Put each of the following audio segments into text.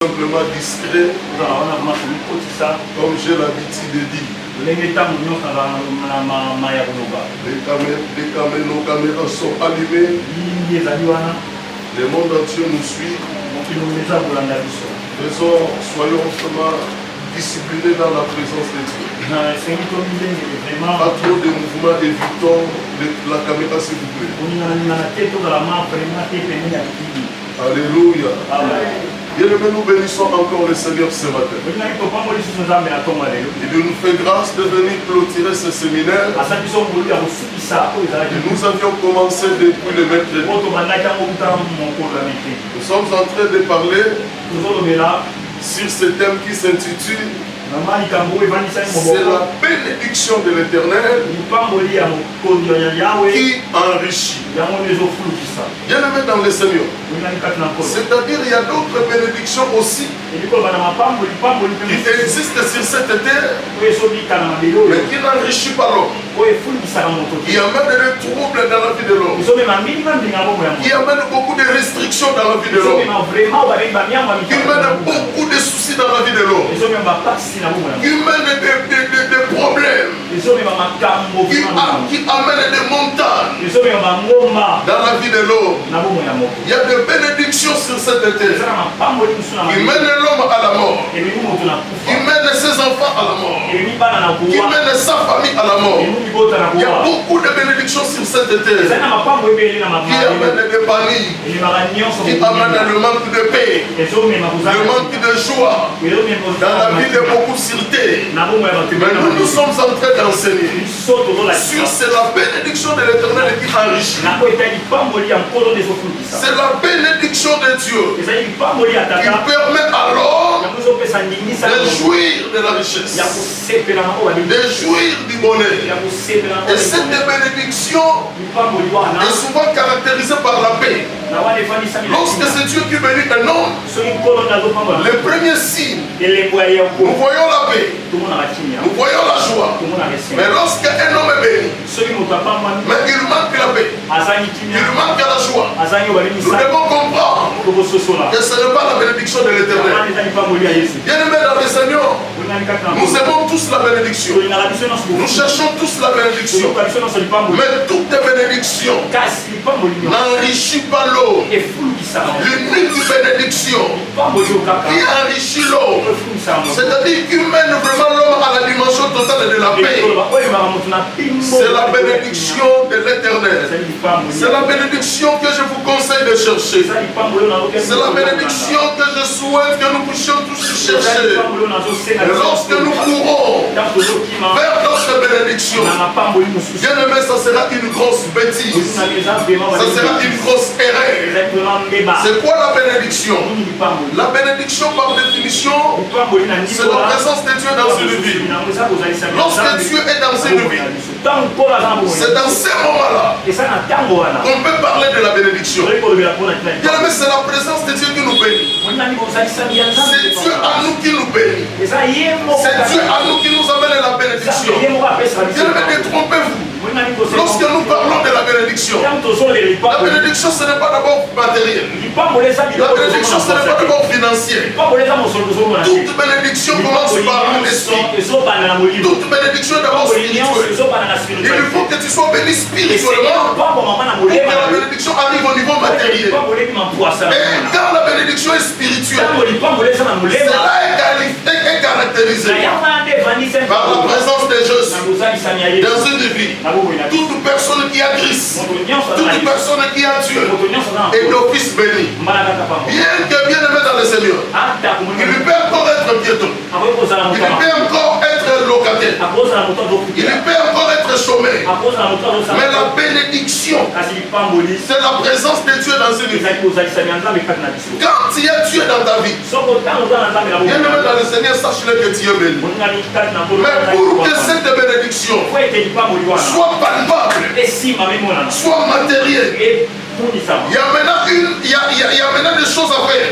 Simplement discret, comme j'ai l'habitude de dire. Les caméras sont allumées. Le monde entier nous suit. Soyons vraiment disciplinés dans la présence de Dieu. Pas trop de mouvements, évitons la caméra s'il vous plaît. Alléluia. Bien-aimés, nous bénissons encore le Seigneur ce matin. Il nous fait grâce de venir clôturer ce séminaire. Nous avions commencé depuis le mercredi. Nous sommes en train de parler sur ce thème qui s'intitule c'est la bénédiction de l'Éternel qui enrichit. Bien-aimé dans le Seigneur. C'est-à-dire il y a d'autres bénédictions aussi qui existent sur cette terre, mais qui n'enrichit pas l'homme. Qui amène des troubles dans la vie de l'homme. Qui amène beaucoup de restrictions dans la vie de l'homme. Qui mène beaucoup de soucis dans la vie de l'homme. Qui mène des problèmes. Qui amène des montagnes dans la vie de l'homme. Il y a des bénédictions sur cette terre qui mènent l'homme à la mort, qui mène ses enfants à la mort, qui mène sa famille à la mort. Il y a beaucoup de bénédictions sur cette terre qui amènent des paniques, qui amènent le manque de paix, le manque de joie dans la vie de beaucoup sur terre. Mais nous sommes en train d'enseigner sur c'est la bénédiction de l'Éternel qui enrichit. C'est la bénédiction de Dieu qui permet alors de jouir de la richesse, de jouir du bonheur. Et cette bénédiction est souvent caractérisée par la paix. Lorsque c'est Dieu qui bénit un homme, le premier signe, nous voyons la paix, nous voyons la joie. Mais lorsqu'un homme est béni, mais il manque la paix, il manque la joie, nous devons comprendre que ce n'est pas la bénédiction de l'Éternel. Bien-aimés dans le Seigneur, nous aimons tous la bénédiction. Nous cherchons tous la bénédiction. Mais toute bénédiction n'enrichit pas l'homme. L'unique bénédiction qui enrichit l'homme, c'est-à-dire qui mène vraiment l'homme à la dimension totale de la paix, c'est la bénédiction de l'Éternel. C'est la bénédiction que je vous conseille de chercher. C'est la bénédiction que je souhaite que nous puissions tous chercher. Et lorsque nous courons vers notre bénédiction, bien aimé, ça sera une grosse bêtise. Ça sera une grosse erreur. C'est quoi la bénédiction? La bénédiction par définition, c'est la présence de Dieu dans une vie. Lorsque Dieu est dans une vie, c'est dans ces moments-là qu'on peut parler de la bénédiction. Bien aimé, c'est la présence de Dieu qui nous bénit. C'est Dieu à nous qui nous bénit. C'est Dieu à nous qui nous amène la bénédiction. Bien aimé, détrompez-vous. Lorsque nous parlons de la bénédiction, ce n'est pas d'abord matériel. La bénédiction, ce n'est pas d'abord financier. Toute bénédiction commence par l'esprit. Toute bénédiction est d'abord spirituelle. Il faut que tu sois béni spirituellement pour que la bénédiction arrive au niveau matériel. Et quand la bénédiction est spirituelle, cela est caractérisé par la présence de Jésus dans une vie. Toute personne qui a Christ, toute personne qui a Dieu est d'office béni. Bien que bien aimé dans le Seigneur, il peut encore être piéton, il peut encore être locataire, il peut encore être chômeur. Mais la bénédiction, c'est la présence de Dieu dans une vie. Quand il y a Dieu dans ta vie, bien aimé dans le Seigneur, sache-le que tu es béni. Mais pour que cette bénédiction soit palpable, soit matérielle, il y a maintenant des choses à faire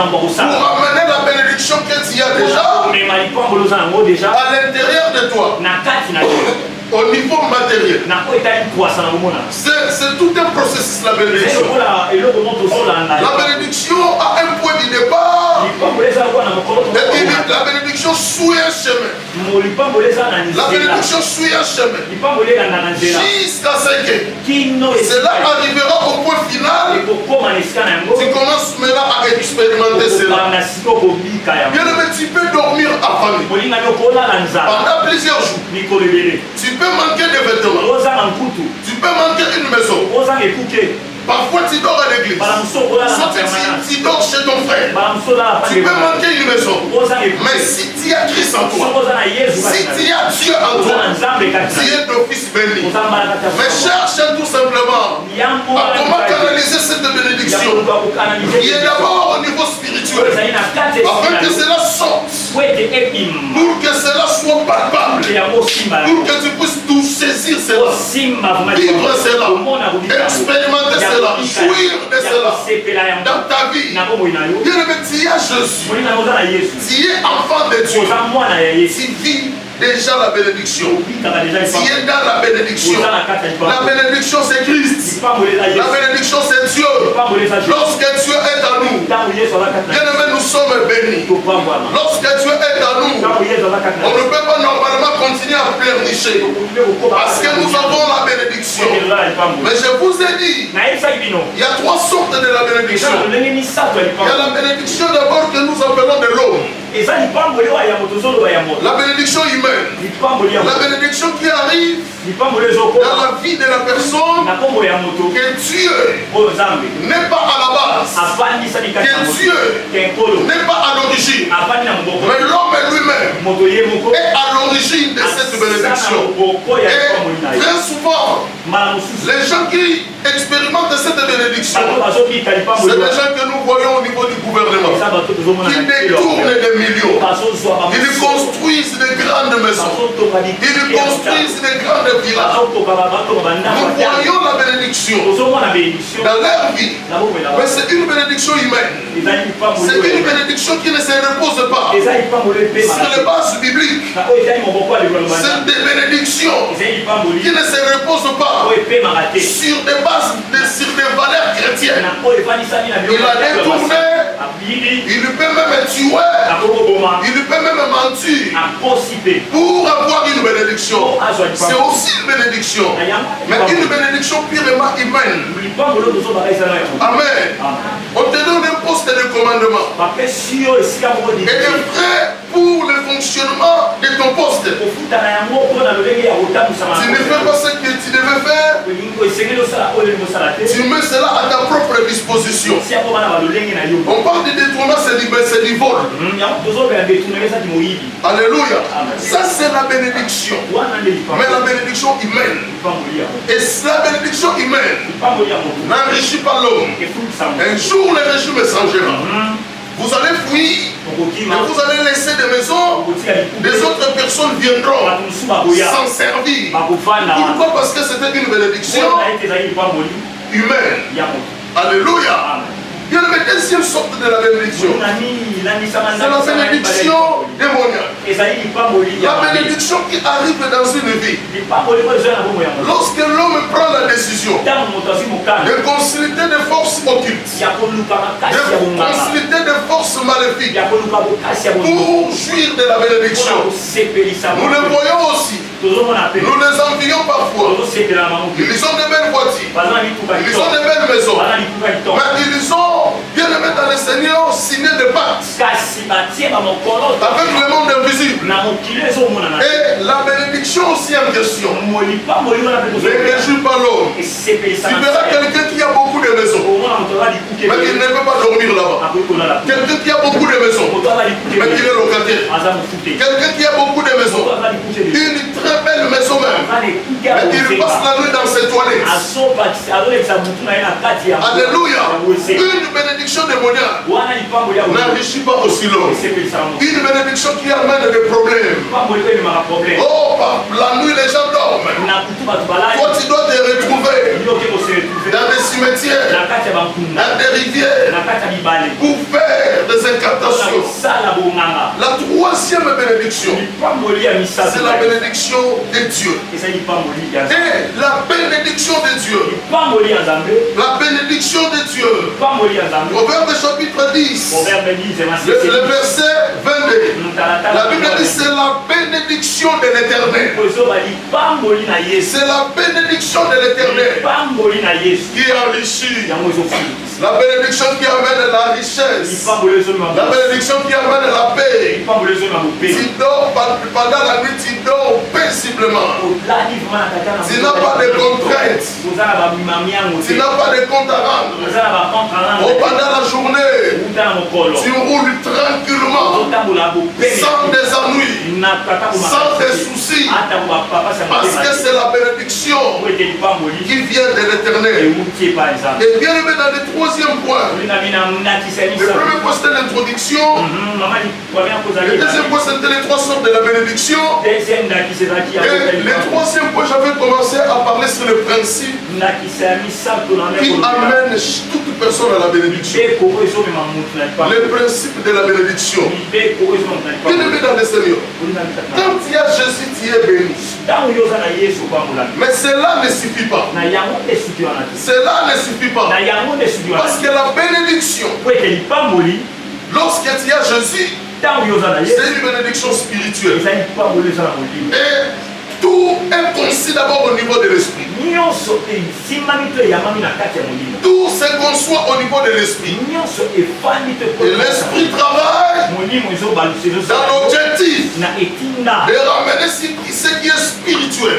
pour amener la bénédiction que tu as déjà à l'intérieur de toi. Au niveau matériel, c'est tout un processus, la bénédiction. La bénédiction a un point de départ suit un chemin. La bénédiction suit un chemin. Jusqu'à ce que cela arrivera au point final. Tu commences maintenant à expérimenter cela. Bien aimé, tu peux dormir à famille pendant plusieurs jours. Tu peux manquer de vêtements. Tu peux manquer une maison. Parfois tu dors à l'église. Soit tu dors chez ton frère. Tu peux manquer une maison. Mais si tu as Christ en toi, si tu as Dieu en toi, tu es d'office béni. Mais cherche tout simplement à comment canaliser cette bénédiction. Il est d'abord au niveau spirituel. Afin que cela sorte. Pour que cela soit palpable. Pour que tu puisses tout saisir cela. Vivre cela. Expérimenter cela. Jouir de cela dans ta vie. Bien aimé, tu es Jésus. Tu es enfant de Dieu. Tu vis déjà la bénédiction. Tu es dans la bénédiction. La bénédiction c'est Christ. La bénédiction c'est Dieu. Lorsque Dieu est en nous, bien aimé, nous sommes bénis. Lorsque Dieu est en nous, on ne peut pas normalement continuer à pleurnicher parce que nous avons la bénédiction. Mais je vous ai dit, il y a trois sortes de la bénédiction. Il y a la bénédiction d'abord que nous appelons de l'homme. La bénédiction humaine. La bénédiction qui arrive dans la vie de la personne que Dieu n'est pas à la base, que Dieu n'est pas à l'origine, mais l'homme lui-même est à l'origine de cette bénédiction. Et très souvent, les gens qui expérimentent cette bénédiction, c'est des gens que nous voyons au niveau du gouvernement, qui détournent des millions, ils construisent des grandes maisons, ils construisent des grandes villas. Nous voyons la bénédiction dans leur vie, mais c'est une bénédiction humaine. C'est une bénédiction qui ne se repose pas sur les bases bibliques. C'est des bénédictions qui ne se reposent pas sur des bases, sur des valeurs chrétiennes. Il a détourné, il peut même tuer, il peut même mentir pour avoir une bénédiction. C'est aussi une bénédiction, mais une bénédiction purement humaine. Amen. On te donne un poste de commandement et des frais pour le fonctionnement de ton poste. Tu ne fais pas ce que tu devais faire. Tu mets cela à ta propre disposition. On parle de détournement, c'est du vol. Alléluia. Ça c'est la bénédiction. Mais la bénédiction humaine. Et la bénédiction humaine n'enrichit pas l'homme. Un jour le régime changera. Vous allez fuir et vous allez laisser des maisons. Des autres personnes viendront s'en servir. Pourquoi? Parce que c'était une bénédiction humaine. Alléluia. Il y a la deuxième sorte de la bénédiction. C'est la bénédiction démoniaque. La bénédiction qui arrive dans une vie. Lorsque l'homme prend la décision de consulter des forces occultes, de consulter des forces maléfiques pour jouir de la bénédiction. Nous le voyons aussi. Nous les envions parfois. Ils ont de belles voitures. Ils ont de belles maisons. Mais ils ont, bien aimé dans le Seigneur, signé des pactes avec le monde invisible. Et la bénédiction aussi en question ne réjouit pas l'homme. Tu verras quelqu'un qui a beaucoup de maisons, mais qui ne peut pas dormir là-bas. Quelqu'un qui a beaucoup de maisons, mais qui est locataire. Quelqu'un qui a beaucoup de maisons, une très belle maison même, mais il passe la nuit dans ses toilettes. Alléluia. Une bénédiction démoniaque n'enrichit pas aussi l'homme. Une bénédiction qui amène des problèmes. Oh, la nuit les gens dorment. Toi tu dois te retrouver dans des cimetières, dans des rivières, pour faire des incantations. La troisième bénédiction, c'est la bénédiction de Dieu. Et la bénédiction de Dieu. La bénédiction de Dieu. Proverbe chapitre 10. Le verset 22. La Bible dit c'est la bénédiction de l'Éternel. C'est la bénédiction de l'Éternel qui enrichit. La bénédiction qui amène la richesse. La bénédiction qui amène la paix. Tu dors pendant la nuit, tu dors paisiblement. Tu n'as pas de contraintes. Tu n'as pas de compte à rendre. Pendant la journée, tu roules tranquillement, sans des ennuis, sans des soucis. Parce que c'est la bénédiction qui vient de l'Éternel. Et bien aimé dans le troisième point. Le premier point c'était l'introduction. Le deuxième point c'était les trois sortes de la bénédiction. Et le troisième point j'avais commencé à parler sur le principe qui amène toute personne à la bénédiction. Le principe de la bénédiction. Bien aimé dans le Seigneur. Quand il y a Jésus, tu es béni. Mais cela ne suffit pas. Cela ne suffit pas. Parce que la bénédiction, lorsque tu as Jésus, c'est une bénédiction spirituelle. Et tout est conçu d'abord au niveau de l'esprit. Tout se conçoit au niveau de l'esprit. Et l'esprit travaille dans l'objectif de ramener ce qui est spirituel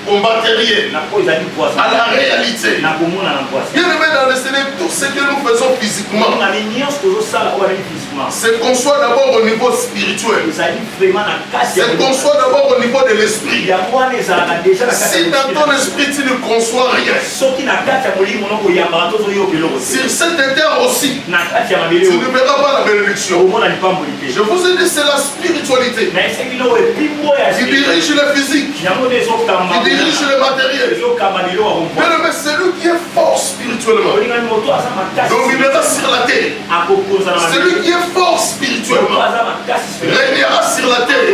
au matériel, à la réalité. Bien aimé dans le Seigneur, tout ce que nous faisons physiquement se conçoit d'abord au niveau spirituel. Se conçoit d'abord au niveau de l'esprit. Si dans ton esprit tu ne conçois rien, sur cette terre aussi, tu ne verras pas la bénédiction. Je vous ai dit, c'est la spiritualité qui dirige le physique, qui dirige le matériel. Mais celui qui est fort spirituellement dominera sur la terre. Celui qui est fort spirituellement régnera sur la terre.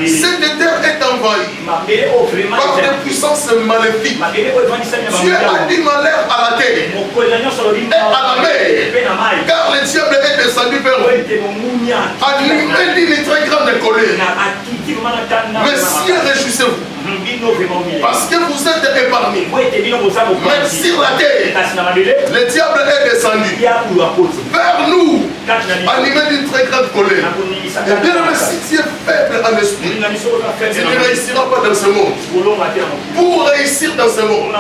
Cette terre est envahie par des puissances maléfiques. Dieu a dit malheur à la terre et à la mer, car le diable est descendu vers vous, animé d'une très grande colère. Mais si réjouissez-vous, parce que vous êtes épargnés. Même sur la terre, le diable est descendu vers nous, animé d'une très grande colère. Et bien aimé, si tu es faible en esprit, tu ne réussiras pas dans ce monde. Pour réussir dans ce monde,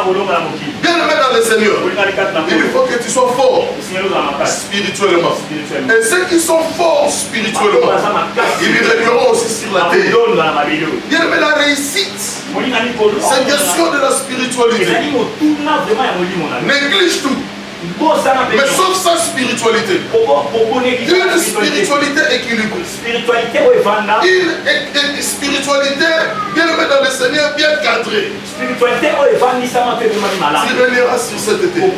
bien aimé dans le Seigneur, il faut que tu sois fort spirituellement. Et ceux qui sont forts spirituellement, ils régneront aussi sur la terre. Bien aimé, la réussite, c'est question de la spiritualité. Néglige tout. Mais sauf sa spiritualité. Une spiritualité équilibrée. Une spiritualité bien aimée dans le Seigneur, bien cadrée. Tu régneras sur cette terre.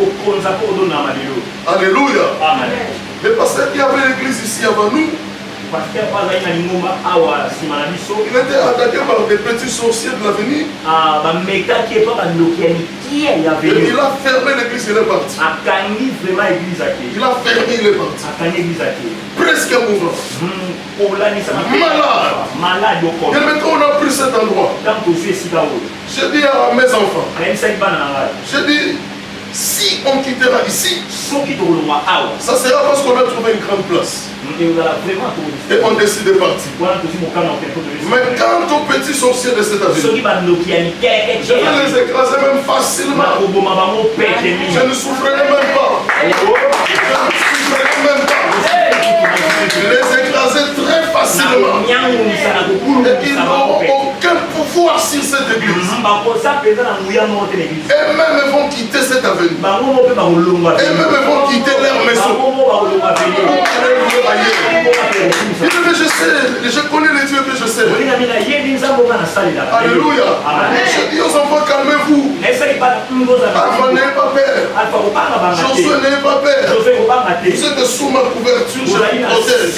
Alléluia. Le pasteur qui avait l'église ici avant nous, il était attaqué par des petits sorciers de l'avenir. Et il a fermé l'église, il est parti. Il a fermé, il est parti. Presque mourant. Malade. Et maintenant on a pris cet endroit. Je dis à mes enfants, je dis, si on quittera ici, ça sera parce qu'on a trouvé une grande place. Et on décide de partir. Mais quant aux petits sorciers de cette avenue, je vais les écraser même facilement. Je ne souffrirai même pas. Les écraser très facilement. Et ils n'auront aucun pouvoir sur cette église. Eux-mêmes vont quitter cette avenue. Eux-mêmes vont quitter leur maison. Je connais les dieux que je sais. Alléluia. Je dis aux enfants, calmez-vous. Alpha, n'ayez pas peur. Josué, n'ayez pas peur. Vous êtes sous ma couverture, je vous protège.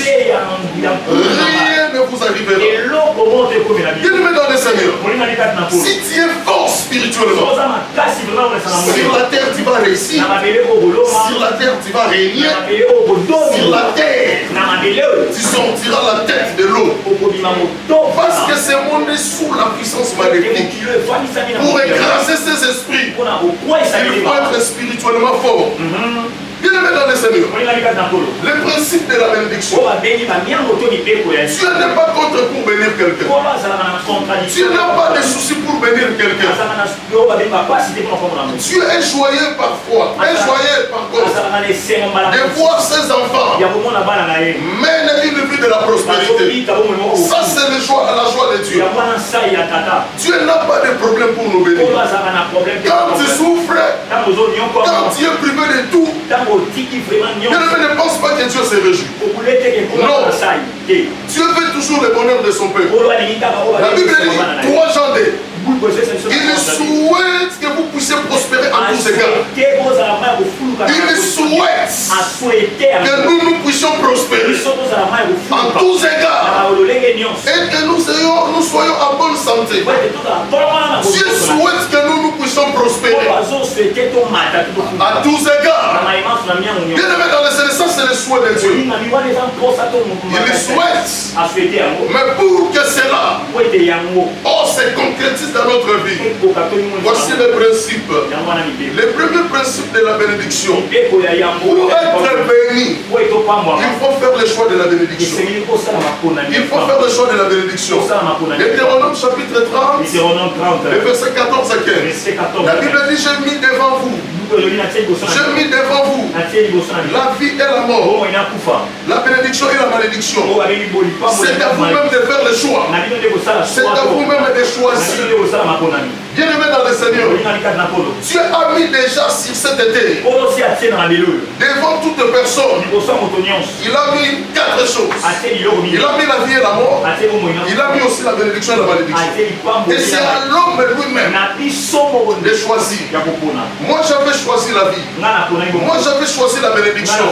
Rien ne vous arrivera. Bien-aimé dans le Seigneur, si tu es fort spirituellement, sur la terre tu vas réussir, sur la terre tu vas régner, sur la terre tu sortiras la tête de l'eau. Parce que ce monde est sous la puissance maléfique. Pour écraser ces esprits, il faut être spirituellement fort. Bien-aimé dans le Seigneur, le principe de la bénédiction, Dieu n'est pas contre pour bénir quelqu'un. Dieu n'a pas de souci pour bénir quelqu'un. Dieu est joyeux parfois, est joyeux par contre de voir ses enfants mènent une vie de la prospérité. Ça c'est la joie de Dieu. Dieu n'a pas de problème pour nous bénir. Quand tu souffres, quand tu es privé de tout, bien-aimé, ne pense pas que Dieu se réjouit. Non. Dieu veut toujours le bonheur de son peuple. La Bible dit 3 Jean 2. Il souhaite que vous puissiez prospérer en tous égards. Il souhaite que nous puissions prospérer en tous égards et que nous soyons en bonne santé. Dieu souhaite que nous puissions prospérer à tous égards. Bien-aimé dans le Seigneur, ça c'est le souhait de Dieu. Il souhaite, mais pour que cela se concrétise dans notre vie, voici le principe. Le premier principe de la bénédiction. Pour être béni, il faut faire le choix de la bénédiction. Il faut faire le choix de la bénédiction. Deutéronome chapitre 30, le verset 14 à 15. La Bible dit, j'ai mis devant vous. J'ai mis devant vous la vie et la mort, la bénédiction et la malédiction. C'est à vous-même de faire le choix. C'est à vous-même de choisir. Bien-aimé dans le Seigneur, Dieu a mis déjà sur cette terre, devant toute personne, il a mis 4 choses. Il a mis la vie et la mort. Il a mis aussi la bénédiction et la malédiction. Et c'est à l'homme lui-même de choisir. Moi j'avais choisi la vie. Moi j'avais choisi la bénédiction.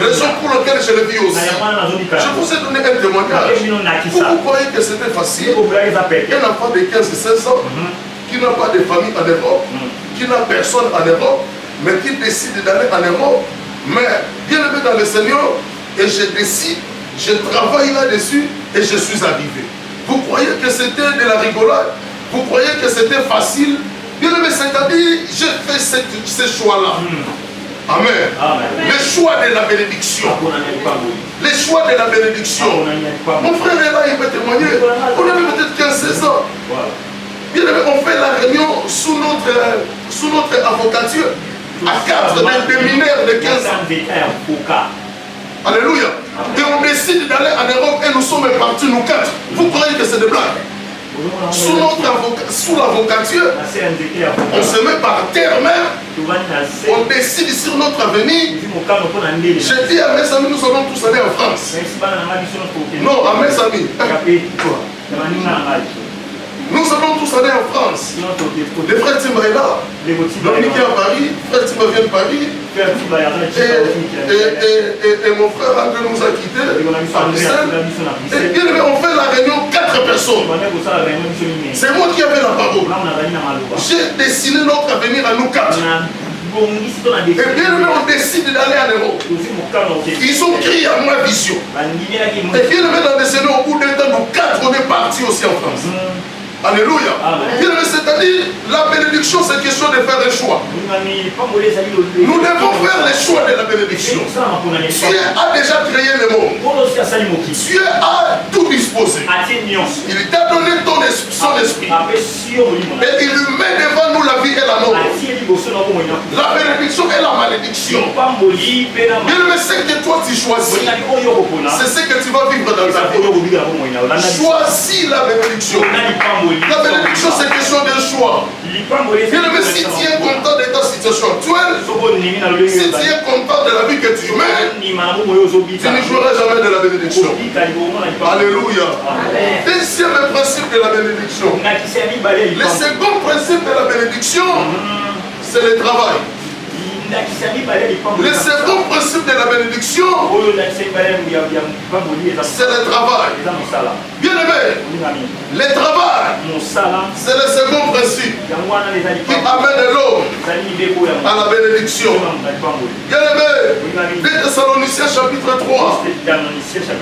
Raison pour laquelle je le vis aussi. Je vous ai donné un témoignage. Vous croyez que c'était facile? Un enfant de 15 et 16 ans qui n'a pas de famille en Europe, qui n'a personne en Europe, mais qui décide d'aller en Europe. Mais bien aimé dans le Seigneur, et je décide, je travaille là-dessus et je suis arrivé. Vous croyez que c'était de la rigolade? Vous croyez que c'était facile? Bien aimé, c'est-à-dire, j'ai fait ce choix-là. Amen. Le choix de la bénédiction. Le choix de la bénédiction. Mon frère est là, il peut témoigner. On avait peut-être 15-16 ans. Bien aimé, on fait la réunion sous notre avocature à 4 des mineurs de 15 ans. Alléluia. Et on décide d'aller en Europe et nous sommes partis, nous 4. Vous croyez que c'est des blagues? Sous l'avocature, on se met par terre même, on décide sur notre avenir. J'ai dit à mes amis, nous allons tous aller en France. Non, à mes amis. Nous allons tous aller en France. Le frère Timba est là. Dominique est à Paris. Frère Timba vient de Paris. Et mon frère André nous a quittés. Et bien aimé, on fait la réunion 4 personnes. C'est moi qui avais la parole. J'ai dessiné notre avenir à nous 4. Et bien aimé, on décide d'aller en Europe. Ils ont crié à ma vision. Et bien aimé, dans le Seigneur, au bout d'un temps, nous 4, on est partis aussi en France. Alléluia. C'est-à-dire, la bénédiction, c'est question de faire un choix. Nous devons faire le choix de la bénédiction. Dieu a déjà créé le monde. Dieu a tout disposé. Il t'a donné son esprit. Et il lui met devant nous la vie et la mort. La bénédiction et la malédiction. Bien, mais c'est que toi tu choisis, c'est ce que tu vas vivre dans ta vie. Choisis la bénédiction. La bénédiction, c'est question de choix. Bien-aimé, si tu es content de ta situation actuelle, si tu es content de la vie que tu mènes, tu ne joueras jamais de la bénédiction. Alléluia. Deuxième principe de la bénédiction. Le second principe de la bénédiction, c'est le travail. Le second principe de la bénédiction, c'est le travail. Bien aimé, le travail, c'est le second principe qui amène l'homme à la bénédiction. Bien aimé, 2 Thessaloniciens chapitre 3,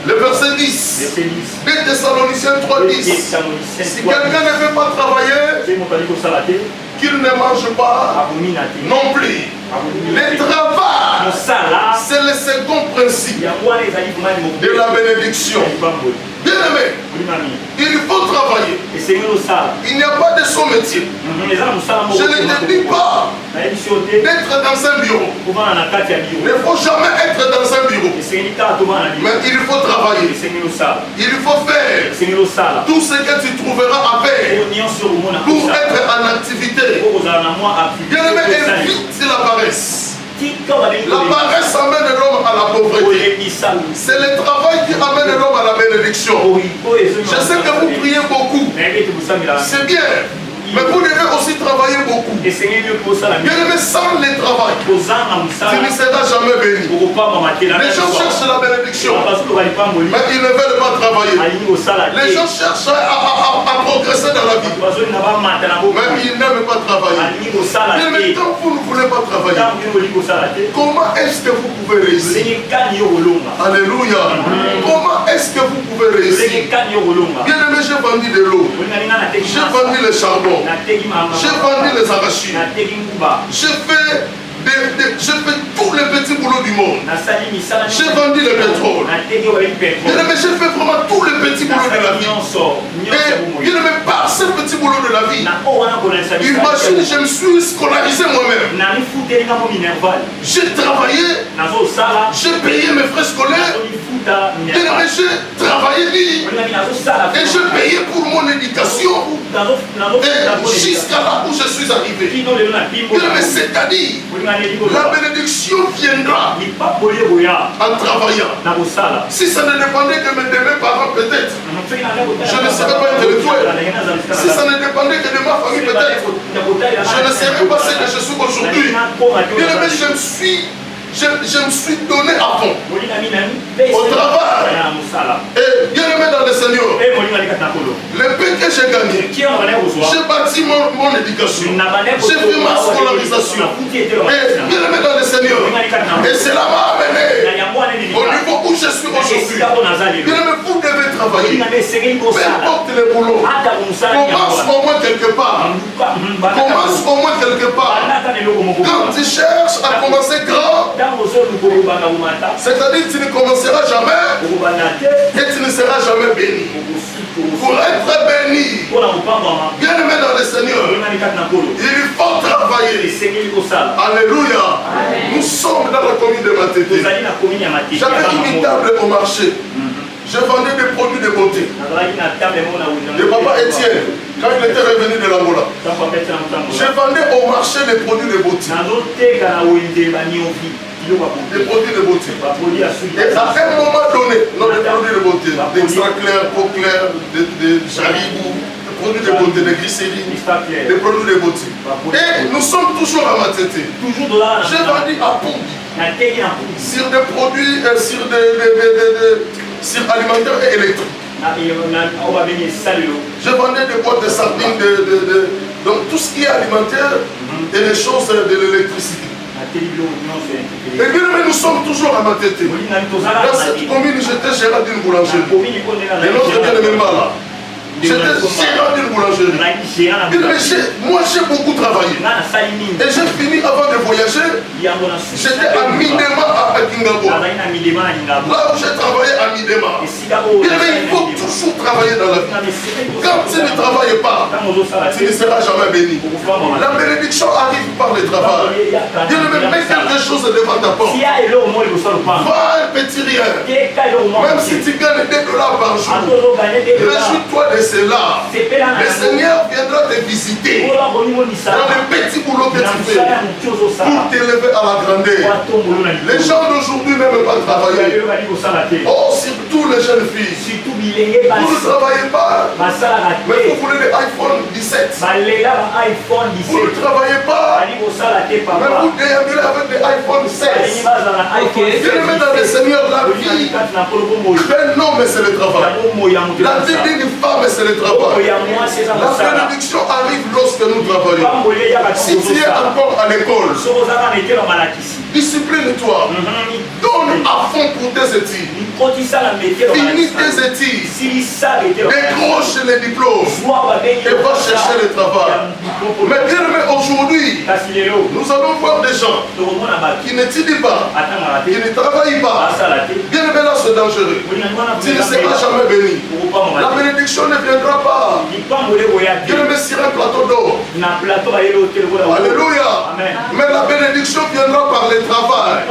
le verset 10. 2 Thessaloniciens 3, 10. Si quelqu'un ne veut pas travailler, qu'il ne mange pas non plus. Le travail, c'est le second principe de la bénédiction. Bien aimé, il faut travailler. Il n'y a pas de son métier. Je ne te dis pas d'être dans un bureau. Il ne faut jamais être dans un bureau. Mais il faut travailler. Il faut faire tout ce que tu trouveras à faire pour être en activité. Bien aimé, évite la paresse. La paresse amène l'homme à la pauvreté. C'est le travail qui amène l'homme à la bénédiction. Je sais que vous priez beaucoup. C'est bien. Mais vous devez aussi travailler beaucoup. Bien aimé, sans le travail, tu ne seras jamais béni. Les gens cherchent la bénédiction, mais ils ne veulent pas travailler. Les gens cherchent à progresser dans la vie, mais ils n'aiment pas travailler. Bien aimé, quand vous ne voulez pas travailler, comment est-ce que vous pouvez réussir? Alléluia. Comment est-ce que vous pouvez réussir? Bien aimé, j'ai vendu de l'eau, j'ai vendu le charbon, j'ai vendu les arachides, j'ai fait tous les petits boulots du monde. J'ai vendu le pétrole. Mais j'ai fait vraiment tous les petits boulots de la vie. Et il ne met pas ces petits boulots de la vie. Imagine, je me suis scolarisé moi-même. J'ai travaillé, j'ai payé mes frais scolaires. Et j'ai travaillé et j'ai payé pour mon éducation. Et jusqu'à là où je suis arrivé. Mais c'est-à-dire, la bénédiction viendra en travaillant. Si ça ne dépendait que de mes parents, peut-être, je ne serais pas intellectuel. Si ça ne dépendait que de ma famille, peut-être, je ne serais pas ce que je suis aujourd'hui. Je me suis donné à fond au travail. Et bien aimé dans le Seigneur, le peu que j'ai gagné, j'ai bâti mon éducation, j'ai fait ma scolarisation. Et bien aimé dans le Seigneur, et cela m'a amené au niveau où je suis aujourd'hui. Bien aimé, vous devez travailler, peu importe le boulot. Commence au moins quelque part. Commence au moins quelque part. Quand tu cherches à commencer grand, c'est-à-dire que tu ne commenceras jamais et tu ne seras jamais béni. Pour être béni, bien aimé dans le Seigneur, il faut travailler. Alléluia. Nous sommes dans la commune de Matété. J'avais une table au marché. Je vendais des produits de beauté. Le papa Étienne, quand il était revenu de l'Angola, je vendais au marché des produits de beauté. Des produits de beauté. Et à un moment donné, non, des produits de beauté, d'extra clair, peau claire, de jaribou, des produits de beauté, de glycérine, des produits de beauté. Et nous sommes toujours à Matété. J'ai vendu à Pombi sur des produits, sur alimentaire et électrique. Je vendais des boîtes de sardines, donc tout ce qui est alimentaire et les choses de l'électricité. Et bien aimé, nous sommes toujours à Matété. Dans cette commune, j'étais gérant d'une boulangerie. Et l'autre bien aimé là. J'étais gérant d'une boulangerie. Moi j'ai beaucoup travaillé. Et j'ai fini avant de voyager. J'étais à Midema à Kingabo. Là où j'ai travaillé à Midema. Il faut toujours travailler dans la vie. Quand tu ne travailles pas, tu ne seras jamais béni. La bénédiction arrive par le travail. Dieu ne met quelque chose devant ta porte. Va un petit rien. Même si tu gagnes $2 par jour, réjouis-toi de cela. Le Seigneur viendra te visiter dans le petit boulot que tu fais pour t'élever à la grandeur. Les gens d'aujourd'hui n'aiment pas travailler. Oh, surtout les jeunes filles. Vous ne travaillez pas, mais vous voulez des iPhone 17. Vous ne travaillez pas, mais vous déambulez avec des iPhone 16. Bien-aimé dans le Seigneur, la vie d'un homme, c'est le travail. La vie d'une femme, c'est le travail. La bénédiction arrive lorsque nous travaillons. Si tu es encore à l'école, discipline-toi. Donne à fond pour tes études. Finis tes études. Décroche les diplômes. Et va chercher le travail. Mais bien aimé, aujourd'hui, nous allons voir des gens qui n'étudient pas, qui ne travaillent pas. Bien aimé, là c'est dangereux. Tu ne seras jamais béni. La bénédiction ne viendra pas. Bien aimé, sur un plateau d'or. Alléluia. Mais la bénédiction viendra par le travail.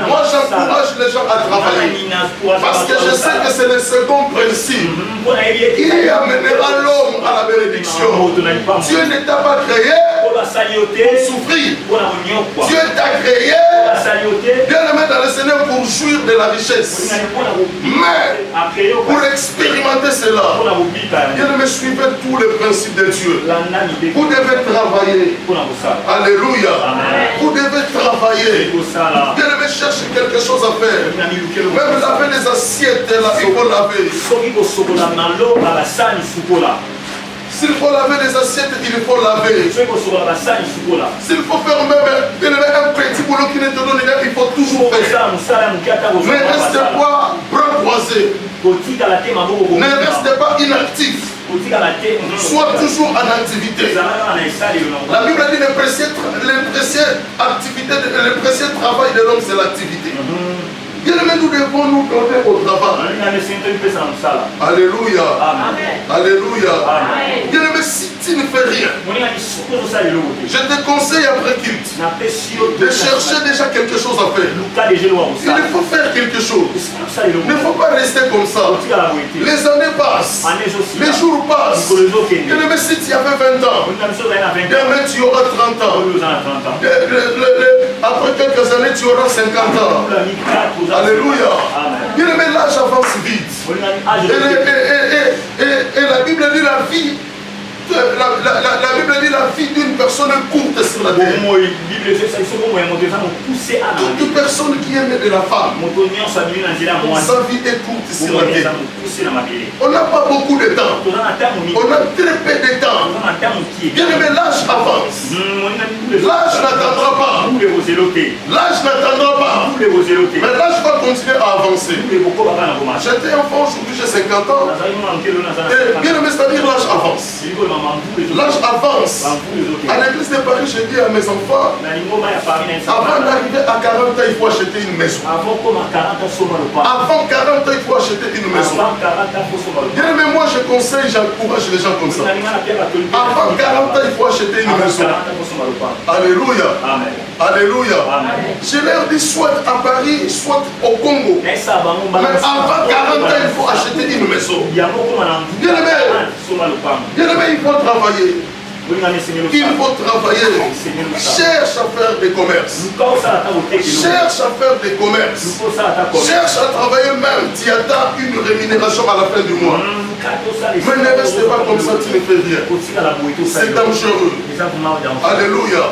Moi j'encourage les gens à travailler. Parce que je sais que c'est le second principe qui amènera l'homme à la bénédiction. Dieu ne t'a pas créé pour souffrir. Dieu t'a créé bien aimé dans le Seigneur pour jouir de la richesse. Mais pour expérimenter cela, bien aimé, suivez tous les principes de Dieu. Vous devez travailler. Alléluia. Vous devez travailler. Bien aimé, cherchez quelque chose à faire. Même laver les assiettes, là, il faut laver. S'il faut laver les assiettes, il faut laver. S'il faut faire même un petit boulot qui ne te donne rien, il faut toujours faire. Ne restez pas bras croisés. Ne restez pas inactif. Sois toujours en activité. La Bible dit le précieux travail de l'homme, c'est l'activité. Bien aimé, nous devons nous donner au travail. Alléluia. Alléluia. Bien aimé, si tu ne fais rien, je te conseille après culte de chercher déjà quelque chose à faire. Il faut faire quelque chose. Il ne faut pas rester comme ça. Les années passent, les jours passent. Bien aimé, si tu avais 20 ans, demain tu auras 30 ans. Après quelques années, tu auras 50 ans. Alléluia. Bien aimé, l'âge avance vite. Et la Bible dit la vie. La Bible dit la vie d'une personne courte sur la terre. Toute personne qui est née de la femme, sa vie est courte sur la terre. On n'a pas beaucoup de temps. On a très peu de temps. Bien aimé, l'âge avance. L'âge n'attendra pas. L'âge n'attendra pas. Mais l'âge va continuer à avancer. J'étais enfant, aujourd'hui j'ai 50 ans. Et bien aimé, c'est-à-dire l'âge avance. L'âge avance. À l'église de Paris, je dis à mes enfants, avant d'arriver à 40 ans, il faut acheter une maison. Avant 40 ans, il faut acheter une maison. Bien aimé, moi je conseille, j'encourage les gens comme ça. Avant 40 ans, il faut acheter une maison. Alléluia. Alléluia. Je leur dis soit à Paris, soit au Congo. Mais avant 40 ans, il faut acheter une maison. Bien aimé, il faut travailler. Il faut travailler. Cherche à faire des commerces. Cherche à faire des commerces. Cherche à travailler même. Tu attends une rémunération à la fin du mois. Mais ne reste pas comme ça, tu ne fais rien. C'est dangereux. Alléluia.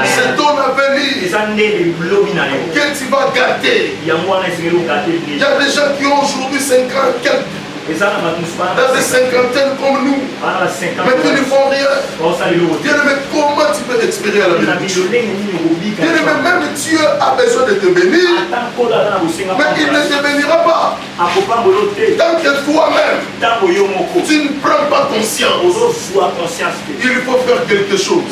C'est ton avenir que tu vas gâter. Il y a des gens qui ont aujourd'hui 5 ans, dans des cinquantaines comme nous, mais qui ne font rien. Bien aimé, comment tu peux espérer à la bénédiction? Bien aimé, même Dieu a besoin de te bénir, mais il ne te bénira pas tant que toi-même tu ne prends pas conscience. Il faut faire quelque chose.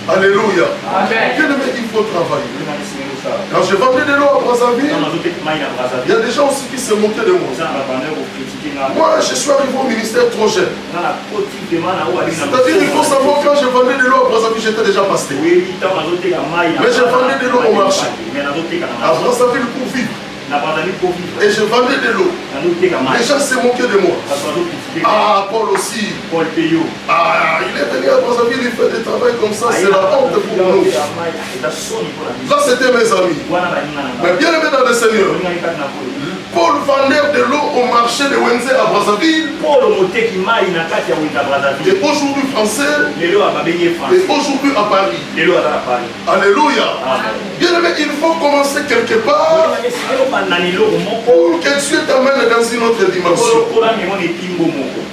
Alléluia. Bien aimé, il faut travailler. Quand je vendais de l'eau à Brazzaville, il y a des gens aussi qui se moquaient de moi. Moi, je suis arrivé au ministère trop jeune. C'est-à-dire, il faut savoir, quand je vendais de l'eau à Brazzaville, j'étais déjà pasteur. Mais je vendais de l'eau au marché. À Brazzaville pour vivre. Et je vendais de l'eau. Les gens se moquaient de moi. Ah, Paul aussi. Ah, il est venu à Brazzaville, il fait des travail comme ça, c'est la honte pour nous. Ça, c'était mes amis. Mais bien aimé dans le Seigneur, Paul vendait de l'eau au marché de Wenze à Brazzaville. Et aujourd'hui français. Et aujourd'hui à Paris. Alléluia. Bien aimé, il faut commencer quelque part pour que Dieu t'amène dans une autre dimension.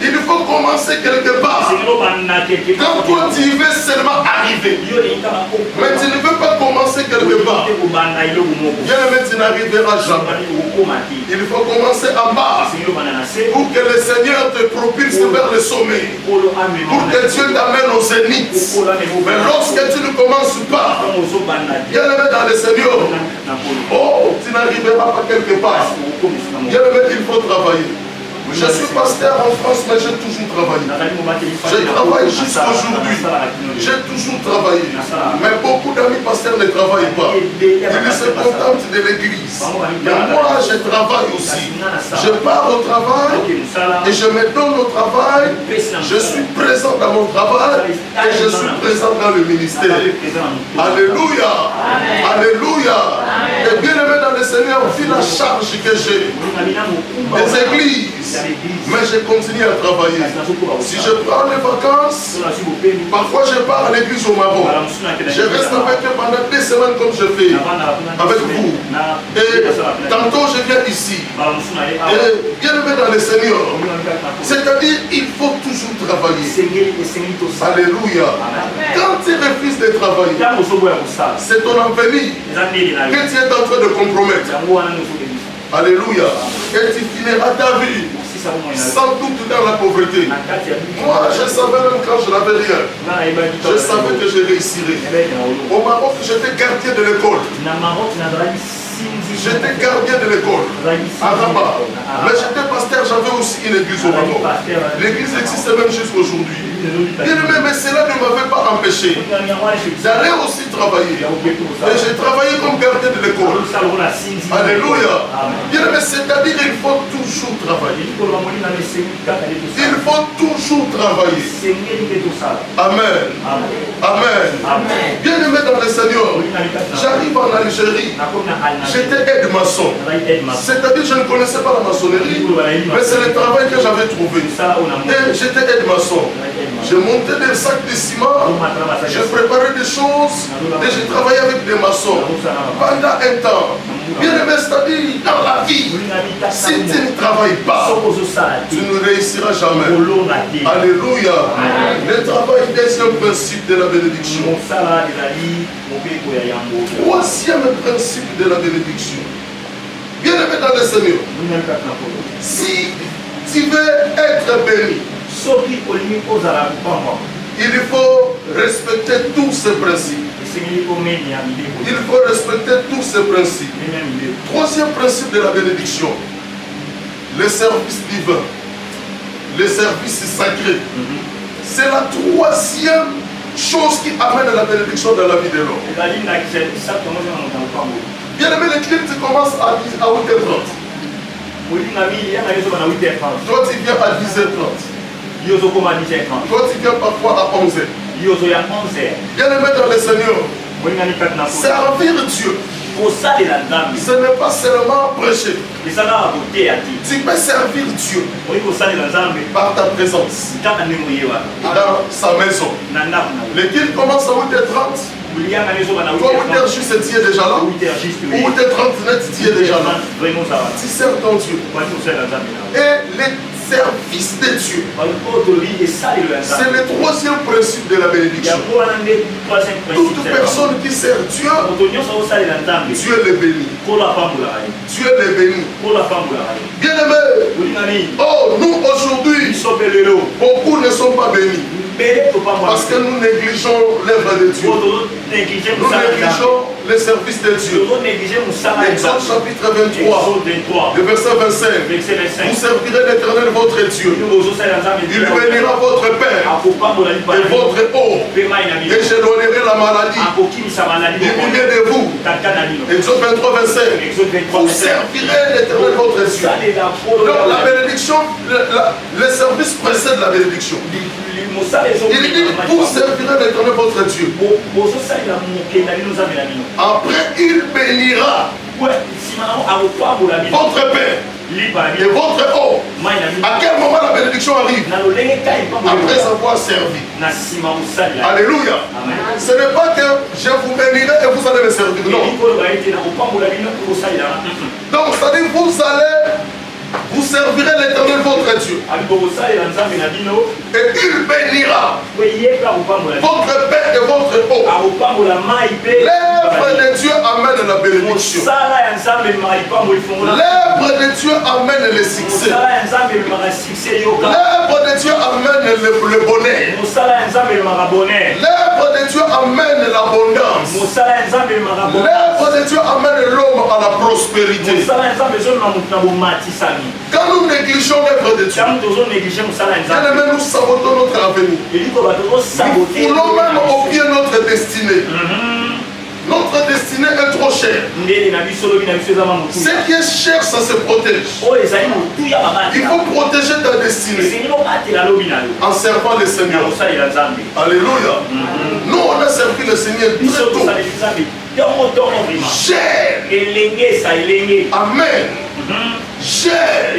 Il faut commencer quelque part. Quand toi tu veux seulement arriver, mais tu ne veux pas commencer quelque part, bien aimé, tu n'arriveras jamais. Il faut commencer en bas pour que le Seigneur te propulse vers le sommet, pour que Dieu t'amène au zénith. Mais lorsque tu ne commences pas, bien aimé dans le Seigneur, oh, tu n'arriveras pas quelque part. Bien aimé, il faut travailler. Je suis pasteur en France, mais j'ai toujours travaillé. Je travaille jusqu'aujourd'hui. J'ai toujours travaillé. Mais beaucoup d'amis pasteurs ne travaillent pas. Ils se contentent de l'église. Mais moi, je travaille aussi. Je pars au travail et je me donne au travail. Je suis présent dans mon travail et je suis présent dans le ministère. Alléluia. Alléluia. Et bien aimé dans le Seigneur, vu la charge que j'ai des églises, mais je continue à travailler. Si je prends les vacances, parfois je pars à l'église au Maroc. Je reste avec eux pendant 2 semaines comme je fais avec vous. Et tantôt je viens ici. Et bien aimé dans le Seigneur, c'est-à-dire il faut toujours travailler. Alléluia. Quand tu refuses de travailler, c'est ton avenir que tu es en train de compromettre. Alléluia. Et tu finiras ta vie sans doute dans la pauvreté. Moi, je savais même quand je n'avais rien, je savais que je réussirais. Au Maroc, j'étais gardien de l'école. J'étais gardien de l'école à Rabat. Mais j'étais pasteur, j'avais aussi une église au Maroc. L'église existe même jusqu'aujourd'hui. Bien aimé, mais cela ne m'avait pas empêché d'aller aussi travailler. Et j'ai travaillé comme gardien de l'école. Alléluia. Bien aimé, c'est-à-dire qu'il faut toujours travailler. Il faut toujours travailler. Amen. Amen. Bien aimé dans le Seigneur, j'arrive en Algérie. J'étais aide-maçon. C'est-à-dire je ne connaissais pas la maçonnerie, mais c'est le travail que j'avais trouvé. Et j'étais aide-maçon. Je montais des sacs de ciment, je préparais des choses et je travaillais avec des maçons pendant un temps. Bien aimé, c'est-à-dire dans la vie, si tu ne travailles pas, tu ne réussiras jamais. Alléluia. Le travail, deuxième principe de la bénédiction. Troisième principe de la bénédiction. Bien aimé dans le Seigneur, si tu veux être béni, il faut respecter tous ces principes. Il faut respecter tous ces principes. Troisième principe de la bénédiction, le service divin, le service sacré. C'est la troisième chose qui amène la bénédiction dans la vie de l'homme. Bien aimé, les clips commencent à 8h30. Toi tu viens à 10h30. Toi tu viens parfois à 11h. Bien aimé dans le Seigneur, servir Dieu, ce n'est pas seulement prêcher. Tu peux servir Dieu par ta présence dans sa maison. Les guides commencent à 8h30. Toi, 8h juste, tu es déjà là. Ou 8h30 net, tu es déjà là. Tu sers ton Dieu. Et les services de Dieu, c'est le troisième principe de la bénédiction. Toute personne qui sert Dieu, Dieu le bénit. Dieu le bénit. Bien aimé, oh, nous aujourd'hui, beaucoup ne sont pas bénis. Parce que nous négligeons l'œuvre de Dieu. Nous négligeons les services de Dieu. Exode chapitre 23, le verset 25. Vous servirez l'Éternel votre Dieu. Il bénira votre père et votre eau. Et j'éloignerai la maladie du milieu de vous. Exode 23, 25. Vous servirez l'Éternel votre Dieu. Donc la bénédiction, le service précède la bénédiction. Il dit, vous servirez l'Éternel votre Dieu. Après, il bénira votre père et votre eau. À quel moment la bénédiction arrive? Après avoir servi. Alléluia. Ce n'est pas que je vous bénirai et vous allez me servir. Non. Donc, ça dit, vous allez, vous servirez l'Éternel votre Dieu. Et il bénira votre paix et votre eau. L'œuvre de Dieu amène la bénédiction. L'œuvre de Dieu amène le succès. L'œuvre de Dieu amène le bonheur. L'œuvre de Dieu amène l'abondance. L'œuvre de Dieu amène l'homme à la prospérité. Quand nous négligeons l'œuvre de Dieu, nous sabotons notre avenir. Nous voulons même oublier notre destinée. Notre destinée est trop chère. Ce qui est cher, ça se protège. Il faut protéger ta destinée en servant le Seigneur. Alléluia. Nous, on a servi le Seigneur très tôt. Cher. Amen. Cher.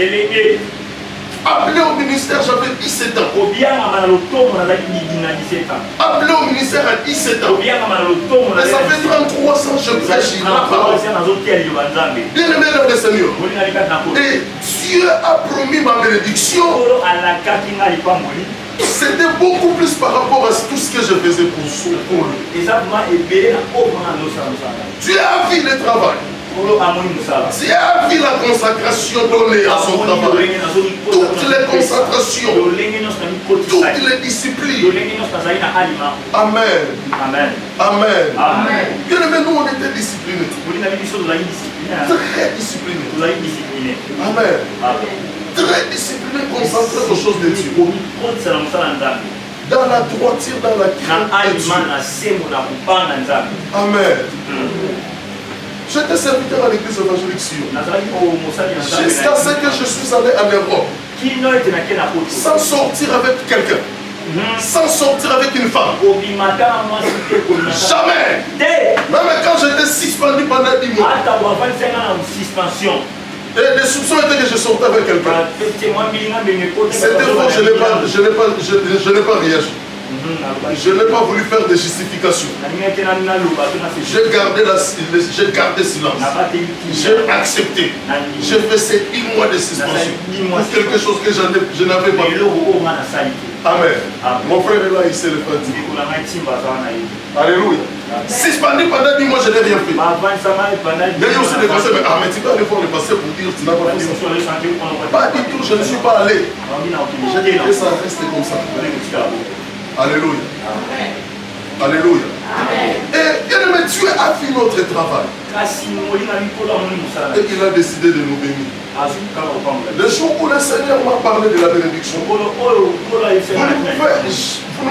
Appelé au ministère, j'avais 17 ans. Appelé au ministère à 17 ans. Mais ça fait 33 ans que je prêche la parole. Bien aimé le Seigneur. Et Dieu a promis ma bénédiction. C'était beaucoup plus par rapport à tout ce que je faisais pour lui. Dieu a vu le travail. Dieu a vu la consacration donnée à son travail. Toutes les concentrations, toutes les disciplines. Amen. Amen. Amen. Bien aimé, nous on était disciplinés. Très disciplinés. Amen. Très disciplinés, concentrés aux choses de Dieu. Dans la droiture, dans la crainte de Dieu. Amen. J'étais serviteur à l'église évangélique Sion. Jusqu'à ce que je suis allé en Europe. Sans sortir avec quelqu'un. Sans sortir avec une femme. Jamais. Même quand j'étais suspendu pendant 10 mois. Et les soupçons étaient que je sortais avec quelqu'un. C'était faux, je n'ai pas réagi. Je n'ai pas voulu faire de justification. J'ai gardé silence. J'ai accepté. J'ai fait ces 10 mois de suspension pour quelque chose que je n'avais pas fait. Amen. Mon frère est là, il sait le faire. Alléluia. Suspendu pendant 10 mois, je n'ai rien fait. Il y a aussi des conseils, mais tu peux aller voir le passé pour dire tu n'as pas fait ça. Pas du tout, je ne suis pas allé. J'ai dit que ça reste comme ça. Alléluia. Amen. Alléluia. Amen. Et bien aimé, Dieu a fait notre travail. Et il a décidé de nous bénir. Le jour où le Seigneur m'a parlé de la bénédiction, vous ne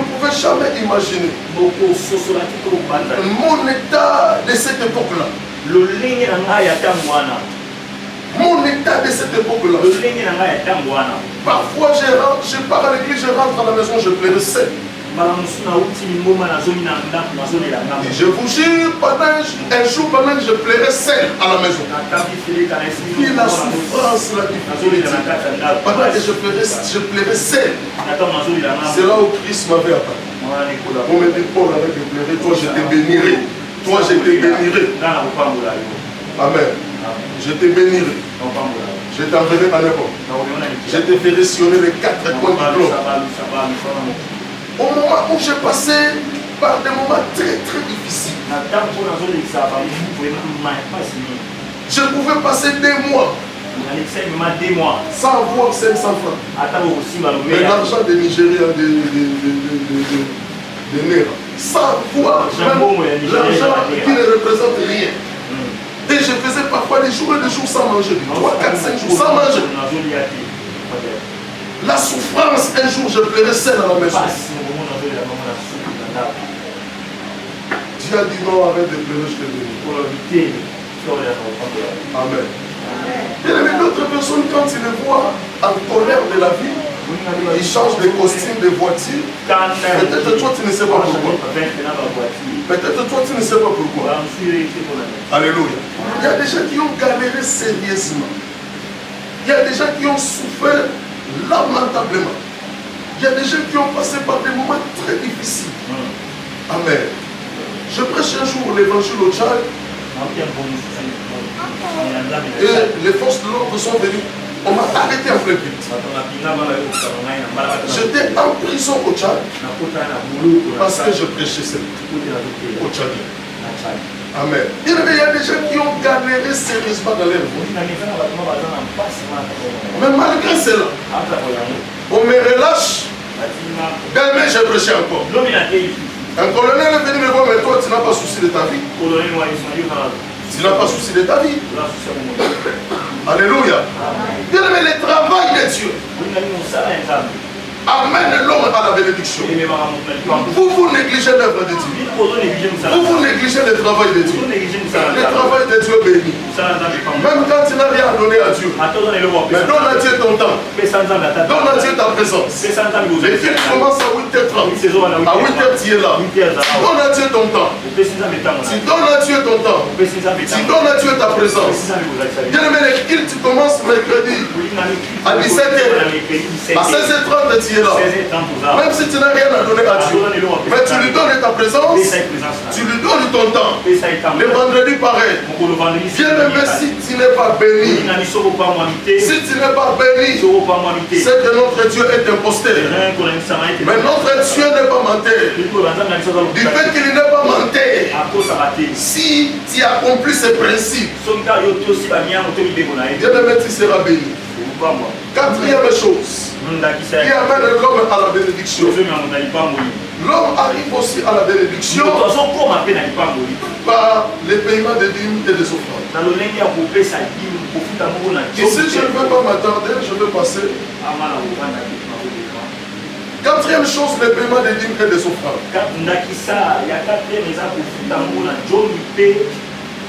pouvez jamais imaginer mon état de cette époque-là. Mon état de cette époque-là. Parfois, je pars à l'église, je rentre à la maison, je pleurais seul. Et je vous jure, un jour, pendant que je pleurais seul à la maison, puis la souffrance, la difficulté, pendant que je pleurais seul, c'est là où Christ m'avait appelé. On me dit, Paul, arrête de pleurer, toi je te bénirai. Toi je te bénirai. Amen. Je te bénirai. Je t'enverrai à l'époque. Je te ferai sillonner les 4 coins du globe. Au moment où j'ai passé par des moments très très difficiles, je pouvais passer des mois Sans avoir 500 francs. Mais l'argent des Nigériens, des Nera. Sans avoir l'argent qui ne représente rien. Et je faisais parfois des jours et des jours sans manger. 3, 4, 5 jours sans manger. La souffrance, un jour je pleurais seul à la maison. Dieu a dit non, arrête de pleurer, je te bénis. Amen. Bien aimé, d'autres personnes, quand ils les voient en colère de la vie, ils changent de costume, de voiture. Peut-être toi tu ne sais pas pourquoi. Peut-être toi tu ne sais pas pourquoi. Alléluia. Il y a des gens qui ont galéré sérieusement. Il y a des gens qui ont souffert lamentablement. Il y a des gens qui ont passé par des moments très difficiles. Amen. Je prêche un jour l'évangile au Tchad. Et les forces de l'ordre sont venues. On m'a arrêté en plein but. J'étais en prison au Tchad parce que je prêchais au Tchad. Amen. Il y a des gens qui ont galéré sérieusement dans leur vie. Mais malgré cela, on me relâche. Demain, je prêchais encore. Un colonel est venu me voir, mais toi, tu n'as pas souci de ta vie. Tu n'as pas souci de ta vie. Alléluia. Bien aimé, le travail de Dieu amène l'homme à la bénédiction. Vous négligez l'œuvre de Dieu. Vous négligez le travail de Dieu. Le travail de Dieu bénit. Même quand tu n'as rien à donner à Dieu. Mais donne à Dieu ton temps. Donne à Dieu ta présence. Les films commencent à 8h30. À 8h tu es là. Donne à Dieu ton temps. Tu donnes à Dieu ton temps. Tu donnes à Dieu ta présence. Bien aimé, les cultes commencent mercredi à 17h. À 16h30 tu es là. Même si tu n'as rien à donner à Dieu, mais tu lui donnes ta présence, tu lui donnes ton temps. Le vendredi pareil. Bien aimé, si tu n'es pas béni, si tu n'es pas béni, c'est que notre Dieu est imposteur. Mais notre Dieu n'est pas menteur. Du fait qu'il n'est pas menteur, si tu accomplis ces principes, bien aimé, tu seras béni. Quatrième chose qui amène l'homme à la bénédiction. L'homme arrive aussi à la bénédiction par les paiements des dîmes et des offrandes. Ici, je ne veux pas m'attarder, je veux passer. Quatrième chose, les paiements des dîmes et des offrandes.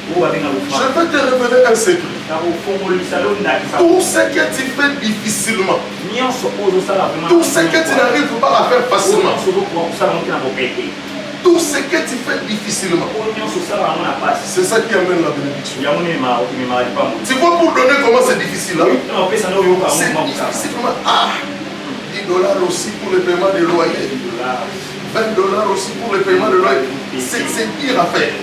Je vais te révéler un secret. Tout ce que tu fais difficilement, tout ce que tu n'arrives pas à faire facilement, tout ce que tu fais difficilement, c'est ça qui amène la bénédiction. Tu vois, pour donner comment c'est difficile, hein? C'est difficilement. Ah, $10 aussi pour le paiement des loyers. $20 aussi pour le paiement de loyer. C'est pire à faire.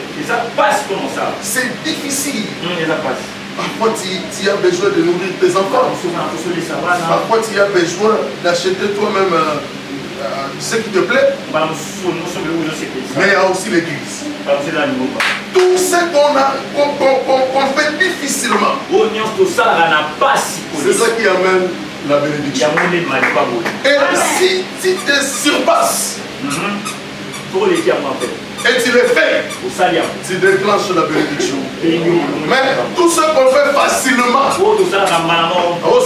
C'est difficile. Parfois tu as besoin de nourrir tes enfants. Parfois tu as besoin d'acheter toi-même ce qui te plaît. Mais il y a aussi l'église. Tout ce qu'on fait difficilement, c'est ça qui amène la bénédiction. Et si tu te surpasses et tu le fais, tu déclenches la bénédiction. Mais tout ce qu'on fait facilement, oh,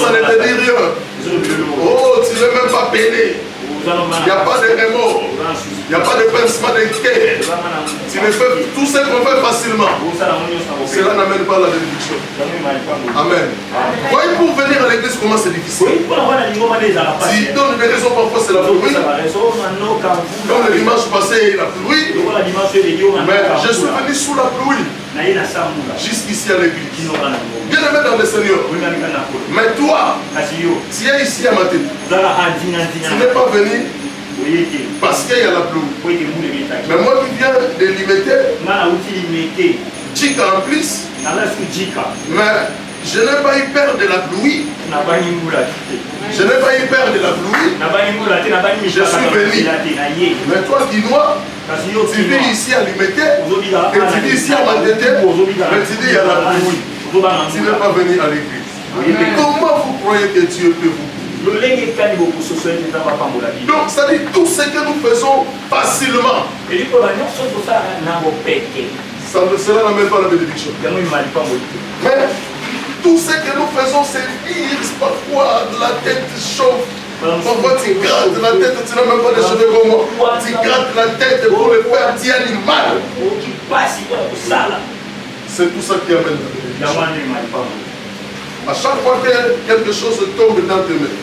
ça ne te dit rien. Oh, tu ne veux même pas peiner. Il n'y a pas de remords. Il n'y a pas de pincement de cœur. Tu ne fais tout ce qu'on fait facilement. Cela n'amène pas la bénédiction. Amen. Voyez, pour venir à l'église, comment c'est difficile. Tu donnes des raisons, parfois c'est la pluie. Comme le dimanche passé, la pluie. Mais je suis venu sous la pluie. Jusqu'ici à l'église. Bien aimé dans le Seigneur. Mais toi, tu es ici à ma tête. Tu n'es pas venu parce qu'il y a la pluie. Mais moi qui viens de limiter, Jika en plus. Mais je n'ai pas eu peur de la pluie. Je n'ai pas eu peur de la pluie. Je suis venu. Mais toi, dis-moi, tu vis ici à Limité, et tu vis ici à Matete, mais tu dis il y a la pluie. Tu n'es pas venu à l'église. Comment vous croyez que Dieu peut vous guérir? Donc, ça dit tout ce que nous faisons facilement. Ça ne sera même pas la bénédiction. Mais tout ce que nous faisons, c'est dire parfois la tête chauffe. Parfois tu grattes la tête, tu n'as même pas de cheveux comme moi. Tu grattes la tête pour le faire petit animal. C'est tout ça qui amène la bénédiction. À chaque fois que quelque chose tombe dans tes mains,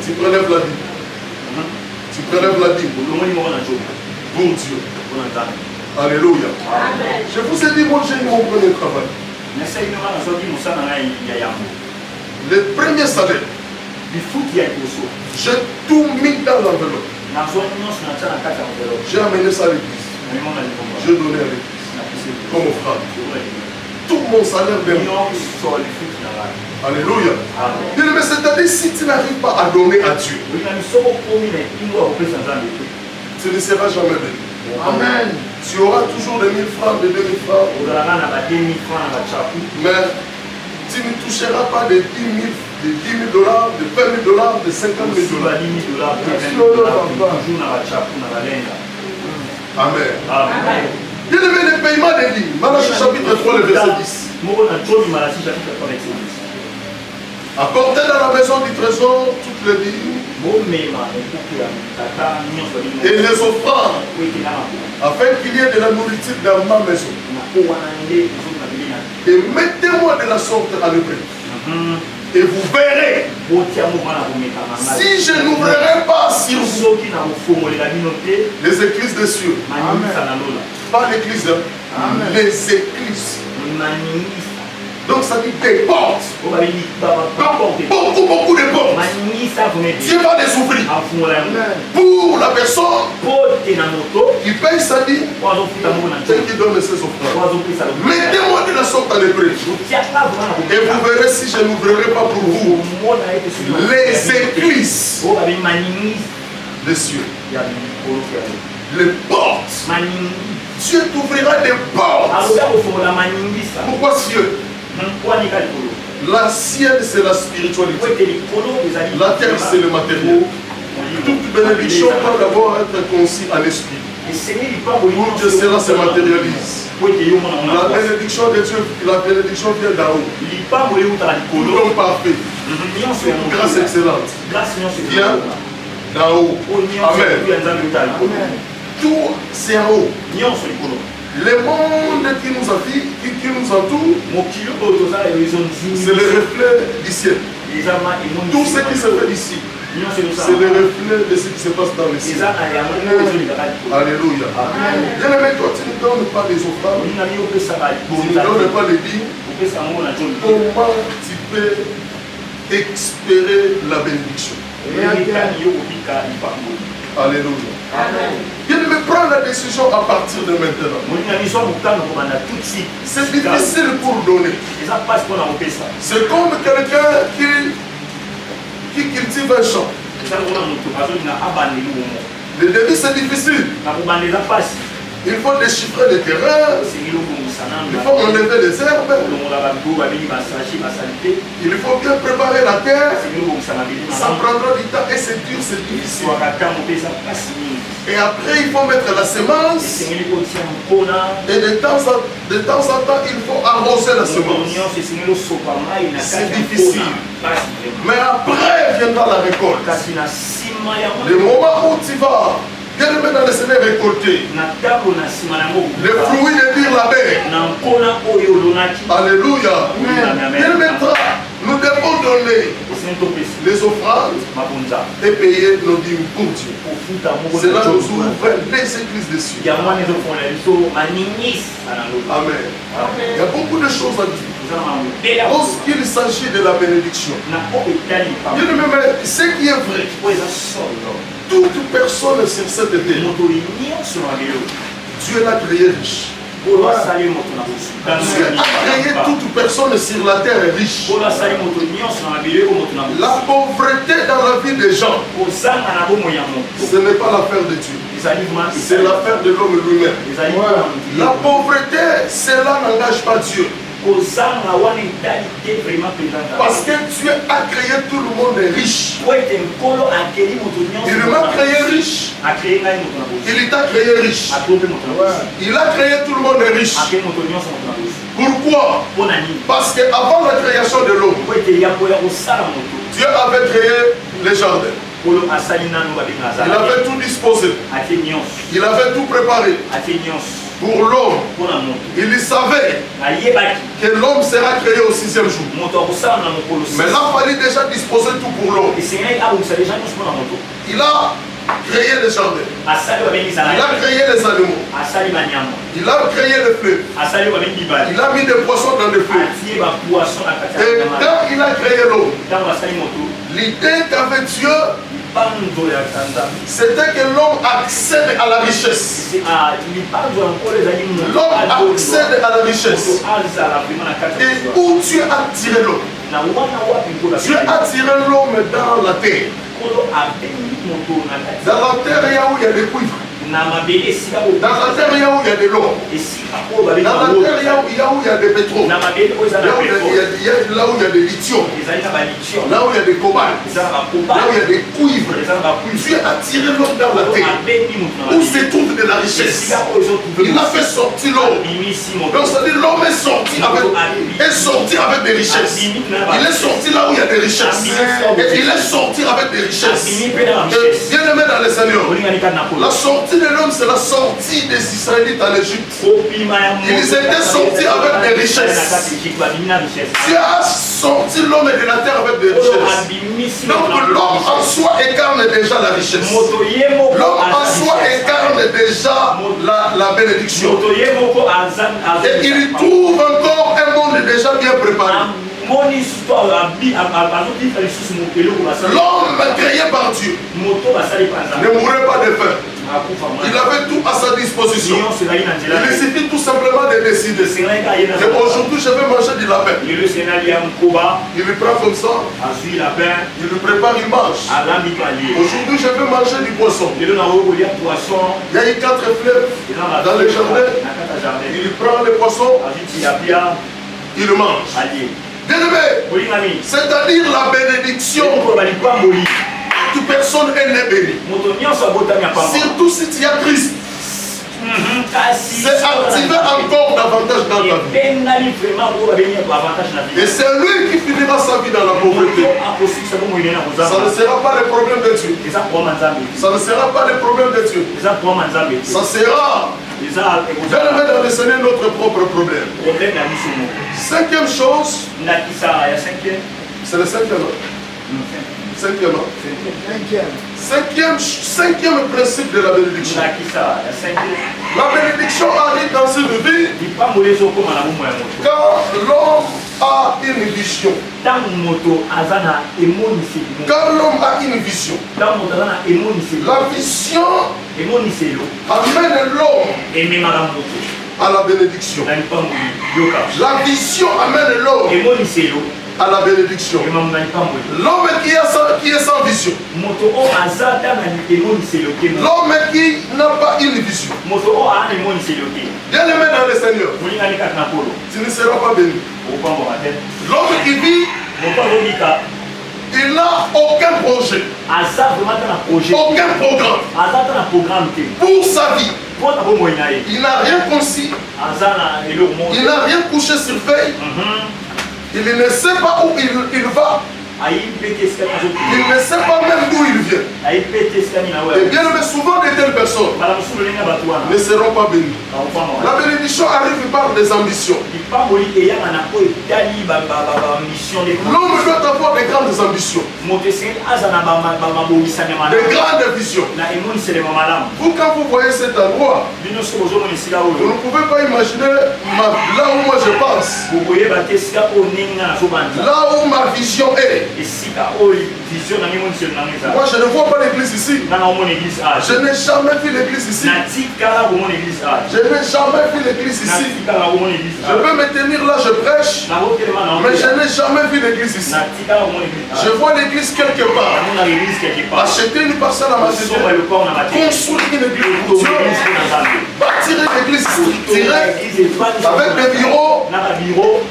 tu prélèves la Bible. Tu prélèves la Bible pour Dieu. Alléluia. Amen. Je vous ai dit, moi j'ai eu mon premier travail. Le premier salaire, j'ai tout mis dans l'enveloppe. J'ai amené ça à l'église. J'ai donné à l'église comme offrande. Tout mon salaire de Alléluia. Mais c'est-à-dire, si tu n'arrives pas à donner à Dieu, tu ne seras jamais béni. Amen. Tu auras toujours de 1000 francs, de 2000 francs. Mais tu ne toucheras pas de 10 000 dollars, de 20 000 dollars, de 50 000 dollars. Amen. Amen. Bien aimé, le paiement des dîmes. Malachie chapitre 3, le verset 10. Apportez dans la maison du trésor toutes les dîmes et les offrandes, afin qu'il y ait de la nourriture dans ma maison. Et mettez-moi de la sorte à l'œuvre. Et vous verrez, si je n'ouvrirai pas sur vous les églises des cieux, pas l'église, les églises. Donc ça dit des portes. Beaucoup de portes. Dieu va les ouvrir. Pour la personne qui paye sa dîme, celle qui donne ses offrandes. Mettez-moi de la sorte à l'épreuve. Et vous verrez si je n'ouvrirai pas pour vous les églises des cieux. Les portes. Dieu t'ouvrira des portes. Pourquoi cieux? La ciel, c'est la spiritualité. La terre, c'est le matériel. Toute bénédiction doit d'abord être conçue à l'esprit. Pour que cela se matérialise. La bénédiction de Dieu, la bénédiction vient d'en haut. Tout comme parfait. Toute grâce excellente vient d'en haut. Amen. Tout c'est en haut. Le monde qui nous entoure, c'est le reflet du ciel. Tout ce qui se fait ici, c'est le reflet de ce qui se passe dans le ciel. Alléluia. Bien aimé, toi, tu ne donnes pas les offrandes, tu ne donnes pas les dîmes. Comment tu peux espérer la bénédiction? Alléluia. Bien aimé, prends la décision à partir de maintenant. C'est difficile pour donner. C'est comme quelqu'un qui cultive un champ. Le début c'est difficile. Il faut déchiffrer le terrain. Il faut enlever les herbes. Il faut bien préparer la terre. Ça prendra du temps et c'est dur, c'est difficile. Et après il faut mettre la semence. Et de temps en temps il faut arroser la semence. C'est difficile. Mais après viendra la récolte. Le moment où tu vas bien aimé dans le Seigneur récolter le fruit de dire la paix. Alléluia. Bien aimé, nous devons donner les offrandes et payer nos dîmes pour Dieu. Cela nous ouvre les églises des cieux. Amen. Il y a beaucoup de choses à dire lorsqu'il s'agit de la bénédiction. Bien aimé, ce qui est vrai, toute personne sur cette terre, Dieu l'a créé riche. Dieu a créé toute personne sur la terre riche. La pauvreté dans la vie des gens, ce n'est pas l'affaire de Dieu. C'est l'affaire de l'homme lui-même. La pauvreté, cela n'engage pas Dieu. Parce que Dieu a créé tout le monde riche. Il m'a créé riche. Il t'a créé riche. Il a créé tout le monde riche. Pourquoi? Parce qu'avant la création de l'homme, Dieu avait créé les jardins. Il avait tout disposé. Il avait tout préparé pour l'homme. Il savait que l'homme sera créé au 6e jour. Mais là, il fallait déjà disposer tout pour l'homme. Il a créé les jardins. Il a créé les animaux. Il a créé les fleuves. Il a mis des poissons dans les fleuves. Et quand il a créé l'homme, l'idée qu'avait Dieu, c'était que l'homme accède à la richesse. L'homme accède à la richesse. Et où Dieu a tiré l'homme? Dieu a tiré l'homme dans la terre. Dans la terre, il y a où il y a des cuivres. Dans la terre, il y a où il y a de l'or. Dans la terre, il y a où il y a des pétroles. Là où il y a des lithium. Là où il y a des cobalt. Là où il y a des cuivres. Dieu a tiré l'homme dans la terre. Où se trouve de la richesse. Il a fait sortir l'homme. Donc ça dit l'homme est sorti avec des richesses. Il est sorti là où il y a des richesses. Et il est sorti avec des richesses. Bien aimé dans les Seigneurs. La sortie de l'homme, c'est la sortie des Israélites en Égypte. Ils étaient sortis avec des richesses. Dieu a sorti l'homme de la terre avec des richesses. Donc l'homme en soi incarne déjà la richesse. L'homme en soi incarne déjà la bénédiction. Et il trouve encore un monde déjà bien préparé. L'homme créé par Dieu ne mourrait pas de faim. Il avait tout à sa disposition. Il suffit tout simplement de décider. Et aujourd'hui, je vais manger du lapin. Il le prend comme ça. Il le prépare, il mange. Aujourd'hui, je vais manger du poisson. Il y a eu 4 fleuves dans le jardin. Il prend le poisson. Il le mange. Bien-aimé, c'est-à-dire la bénédiction. Toute personne est née bénie. Surtout si tu as Christ. C'est activé encore davantage dans ta vie. Et c'est lui qui finira sa vie dans la pauvreté. Ça ne sera pas le problème de Dieu. Ça ne sera pas le problème de Dieu. Ça sera, dans le Seigneur, notre propre problème. 5e chose, c'est le 5e. Cinquième principe de la bénédiction. La bénédiction arrive dans une vie quand l'homme a une vision. Quand l'homme a une vision, la vision amène l'homme à la bénédiction. La vision amène l'homme à la bénédiction. L'homme qui est sans vision, l'homme qui n'a pas une vision, bien aimé dans le Seigneur, tu ne seras pas béni. L'homme qui vit, il n'a aucun projet, aucun programme pour sa vie. Il n'a rien conçu, il n'a rien couché sur feuille. Il ne sait pas où il va. Il ne sait pas même d'où il vient. Et bien, mais souvent de telles personnes ne seront pas bénies. La bénédiction arrive par des ambitions. L'homme doit avoir de grandes ambitions, de grandes visions. Vous, quand vous voyez cet endroit, vous ne pouvez pas imaginer là où moi je pense, là où ma vision est. Moi, je ne vois pas l'église ici. Je n'ai jamais vu l'église ici. Je n'ai jamais vu l'église ici. Je peux me tenir là, je prêche, mais je n'ai jamais vu l'église ici. Je vois l'église quelque part. Acheter une parcelle à ma maison, construire une église pour Dieu, bâtir une église structurée, avec des bureaux,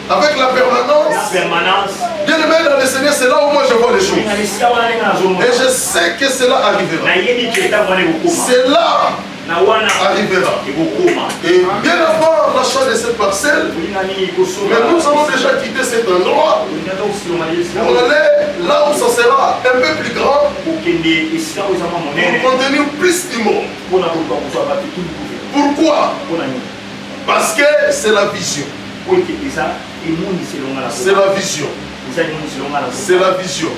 avec la permanence. Bien aimé dans le Seigneur, c'est là où moi je vois les choses. Et je sais que cela arrivera. Cela arrivera. Et bien avant l'achat de cette parcelle, mais nous avons déjà quitté cet endroit pour aller là où ça sera un peu plus grand, pour contenir plus du monde. Pourquoi? Parce que c'est la vision. C'est la vision. C'est la vision.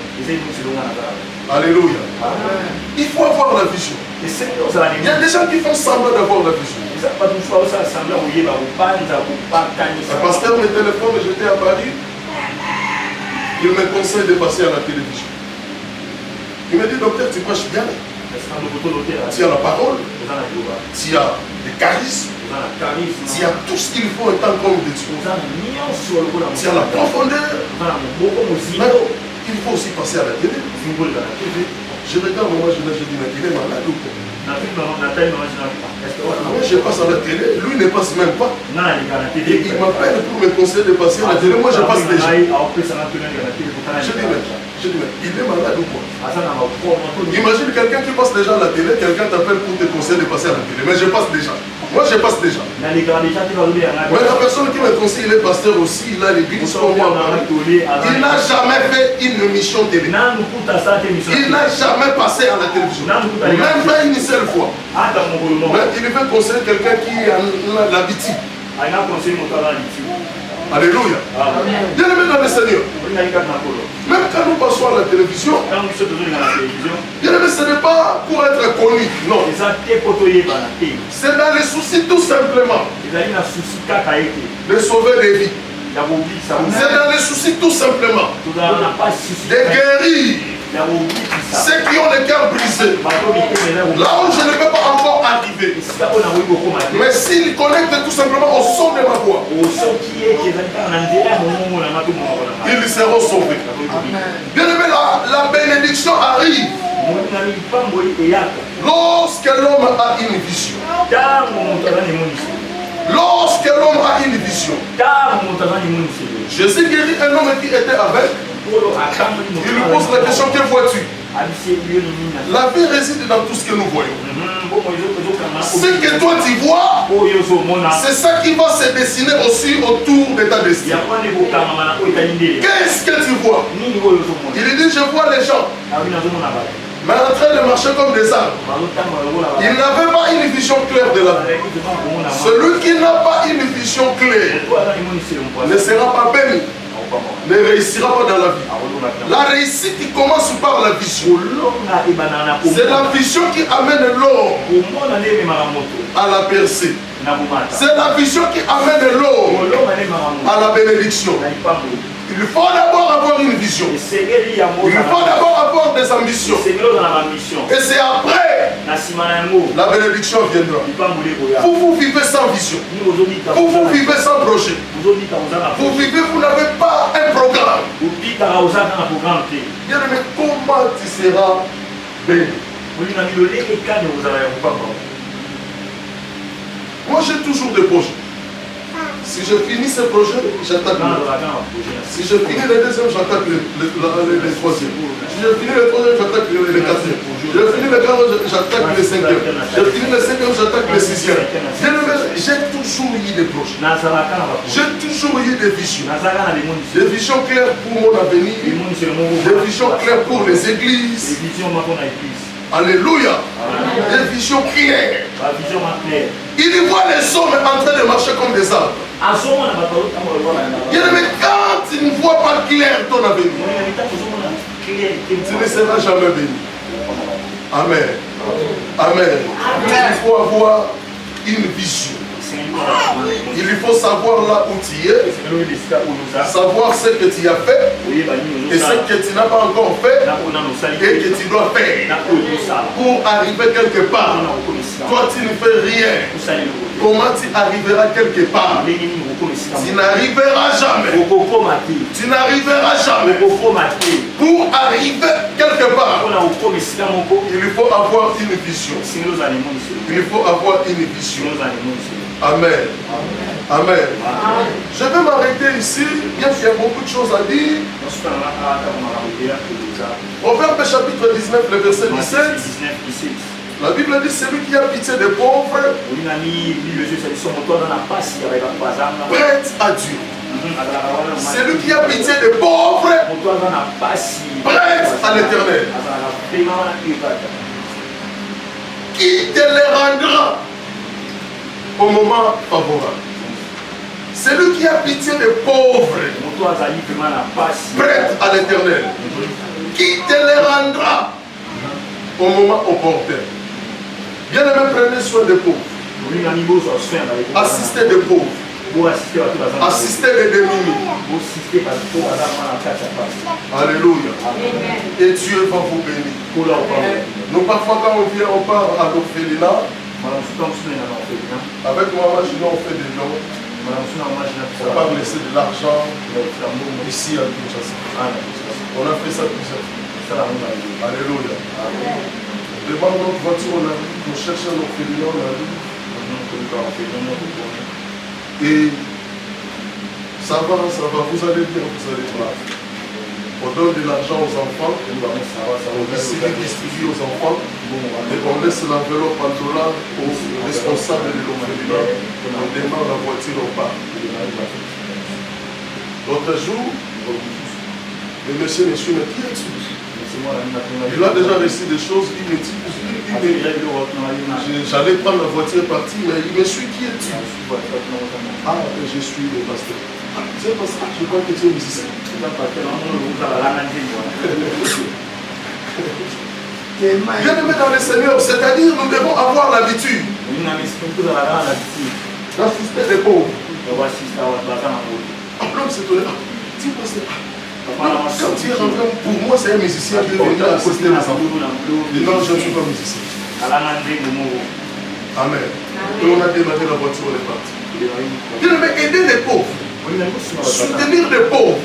Alléluia. Il faut avoir la vision. Il y a des gens qui font semblant d'avoir la vision. Le pasteur me téléphone, j'étais à Paris. Il me conseille de passer à la télévision. Il me dit, docteur, tu prêches bien. Tu as la parole. Tu as le charisme. Tu as tout ce qu'il faut en tant qu'homme de Dieu. Tu as la profondeur. Mais il faut aussi passer à la télé. Je regarde, moi je dis, mais il est malade ou quoi? Moi je passe à la télé, lui ne passe même pas. Et il m'appelle pour me conseiller de passer à la télé, moi je passe déjà. Je dis, mais il est malade ou quoi? Imagine quelqu'un qui passe déjà à la télé, quelqu'un t'appelle pour te conseiller de passer à la télé, mais je passe déjà. Moi je passe déjà. Mais la personne qui me conseille, il est pasteur aussi, il a l'église comme moi. Il n'a jamais fait une émission télé. Il n'a jamais passé à la télévision. Même pas une seule fois. Mais il veut conseiller quelqu'un qui a l'habitude. Alléluia. Bien aimé dans le Seigneur. Même quand nous passons à la télévision, bien aimé, ce n'est pas pour être connu. Non. C'est dans les soucis tout simplement de sauver des vies. C'est dans les soucis tout simplement de guérir ceux qui ont le cœur brisé. Là où je ne peux pas encore arriver. Mais s'ils connectent tout simplement au son de ma voix, ils seront sauvés. Bien aimé, la bénédiction arrive lorsque l'homme a une vision. Lorsque l'homme a une vision. Jésus guérit un homme qui était aveugle. Il lui pose la question, que vois-tu? La vie réside dans tout ce que nous voyons. Ce que toi tu vois, c'est ça qui va se dessiner aussi autour de ta destinée. Qu'est-ce que tu vois? Il dit, je vois les gens, mais en train de marcher comme des arbres. Il n'avait pas une vision claire de la vie. Celui qui n'a pas une vision claire ne sera pas béni, ne réussira pas dans la vie. La réussite qui commence par la vision. C'est la vision qui amène l'homme à la percée. C'est la vision qui amène l'homme à la bénédiction. Il faut d'abord avoir une vision. Il faut d'abord avoir des ambitions. Et c'est après la bénédiction viendra. Vous vivez sans vision. Vous vivez sans projet. Vous vivez, vous n'avez pas un programme. Bien aimé, comment tu seras béni? Moi j'ai toujours des projets. Si je finis ce projet, j'attaque le Si je finis le deuxième, j'attaque le troisième. Si je finis le troisième, j'attaque le quatrième. Je finis le quatrième, j'attaque le cinquième. Je finis le cinquième, j'attaque le sixième. J'ai toujours eu des projets. J'ai toujours eu des visions. Des visions claires pour mon avenir. Des visions claires pour les églises. Alléluia. Des visions claires. Il y voit les hommes en train de marcher comme des arbres. Mais quand tu ne vois pas clair ton avenir, tu ne seras jamais béni. Amen. Amen. Il faut avoir une vision. Il lui faut savoir là où tu es, savoir ce que tu as fait et ce que tu n'as pas encore fait et que tu dois faire pour arriver quelque part. Toi, tu ne fais rien. Comment tu arriveras quelque part? Tu n'arriveras jamais. Tu n'arriveras jamais. Pour arriver quelque part, il faut avoir une vision. Il faut avoir une vision. Amen. Amen. Je vais m'arrêter ici, bien qu'il y a beaucoup de choses à dire. Proverbe chapitre 19, le verset 17. La Bible dit, celui qui a pitié des pauvres prête à Dieu. Celui qui a pitié des pauvres prête à l'Éternel, qui te les rendra au moment favorable. Celui qui a pitié des pauvres prête à l'Éternel, qui te les rendra au moment opportun. Bien aimé, prenez soin des pauvres. Assistez des pauvres. Assistez les démunis. Alléluia. Et Dieu va vous bénir. Nous, parfois, quand on vient, on part à l'orphelinat. Avec maman, on fait des dons. On va laisser de l'argent ici à Kinshasa. On a fait ça plusieurs fois. Alléluia. Devant notre voiture, on cherche un orphelinat, on a vu. Et ça va, vous allez bien, vous allez bien. On donne de l'argent aux enfants, on distribue aux enfants, et on laisse l'enveloppe en dollars aux responsables de l'orphelinat. On démarre la voiture, on part. L'autre jour, le monsieur, mais qui es-tu? Il a déjà reçu des choses, il me dit, j'allais prendre la voiture et partir, mais il me suit, qui es-tu? Ah, je suis le pasteur. Tu sais, pasteur, je crois que tu es musicien. Bien aimé dans le Seigneur, c'est-à-dire nous devons avoir l'habitude d'assister les pauvres. Après, c'est tout. Tu pasteur. Quand tu es rentré, pour moi c'est un musicien qui vient assister les enfants. Non, je ne suis pas musicien. Amen. Et on a démarré la voiture, on est parti. Bien aimé, aider les pauvres, soutenir les pauvres,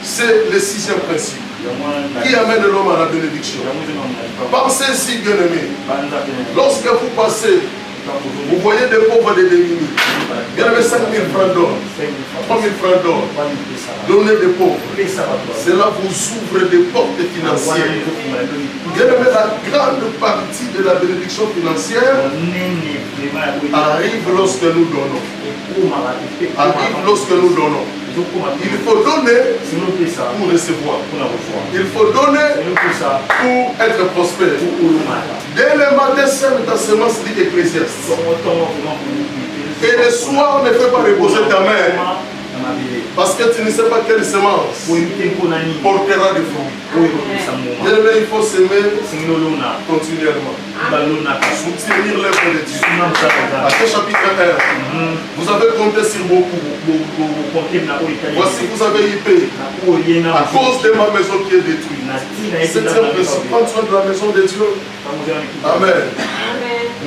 c'est le 6e principe qui amène l'homme à la bénédiction. Pensez ainsi, bien aimé, lorsque vous passez, vous voyez des pauvres et des démunis. Bien aimé, 5 000 francs d'or, 3 000 francs d'or, donnez des pauvres. Cela vous ouvre des portes financières. Bien aimé, la grande partie de la bénédiction financière arrive lorsque nous donnons. Arrive lorsque nous donnons. Il faut donner pour recevoir. Il faut donner pour être prospère. Dès le matin, sème ta semence, dit Ecclésiaste. Et le soir, ne fais pas reposer ta main. Parce que tu ne sais pas quelle semence portera des fruits. Bien aimé, il faut s'aimer continuellement. Soutenir l'œuvre de Dieu. Matthieu chapitre 1. Vous avez compté sur beaucoup. Voici, vous avez eu paix à cause de ma maison qui est détruite. 7e principe, prendre soin de la maison de Dieu. Amen.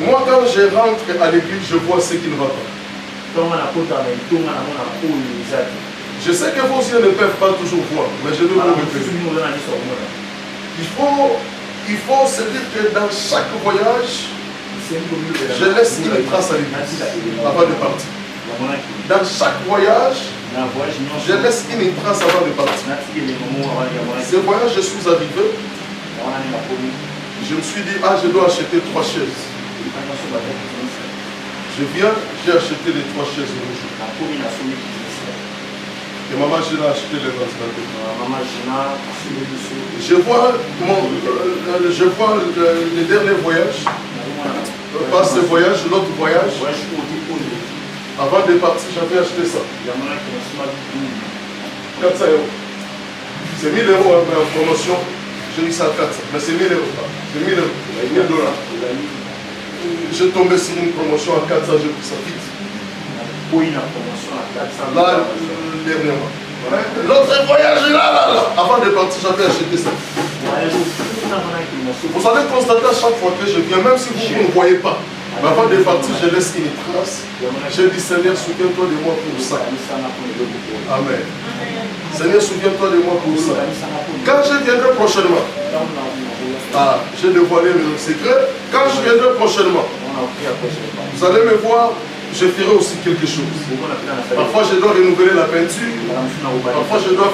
Moi, quand je rentre à l'église, je vois ce qui ne va pas. Je sais que vos yeux ne peuvent pas toujours voir, mais je vais vous répéter. Il faut se dire que dans chaque voyage, je laisse une trace à l'église avant de partir. Dans chaque voyage, je laisse une trace avant de partir. Ce voyage, je suis arrivé. Je me suis dit, ah, je dois acheter 3 chaises. Je viens, j'ai acheté les 3 chaises rouges. Et maman, je l'ai acheté les ventilateurs. Je vois le dernier voyage. Pas ce voyage, l'autre voyage. Avant de partir, j'avais acheté ça. 400 €. C'est 1000 € en promotion. J'ai eu ça à 400. Mais c'est 1000 €. C'est 1000 $. J'ai tombé sur une promotion à 400, j'ai pris ça vite. Là, dernièrement. L'autre voyage là. Avant de partir, j'avais acheté ça. Vous allez constater à chaque fois que je viens, même si vous ne me voyez pas, mais avant de partir, je laisse une trace. Je dis, Seigneur, souviens-toi de moi pour ça. Amen. Seigneur, souviens-toi de moi pour ça. Quand je viendrai prochainement, j'ai dévoilé le secret. Quand je viendrai prochainement, vous allez me voir, je ferai aussi quelque chose. Parfois, je dois renouveler la peinture. Parfois, je dois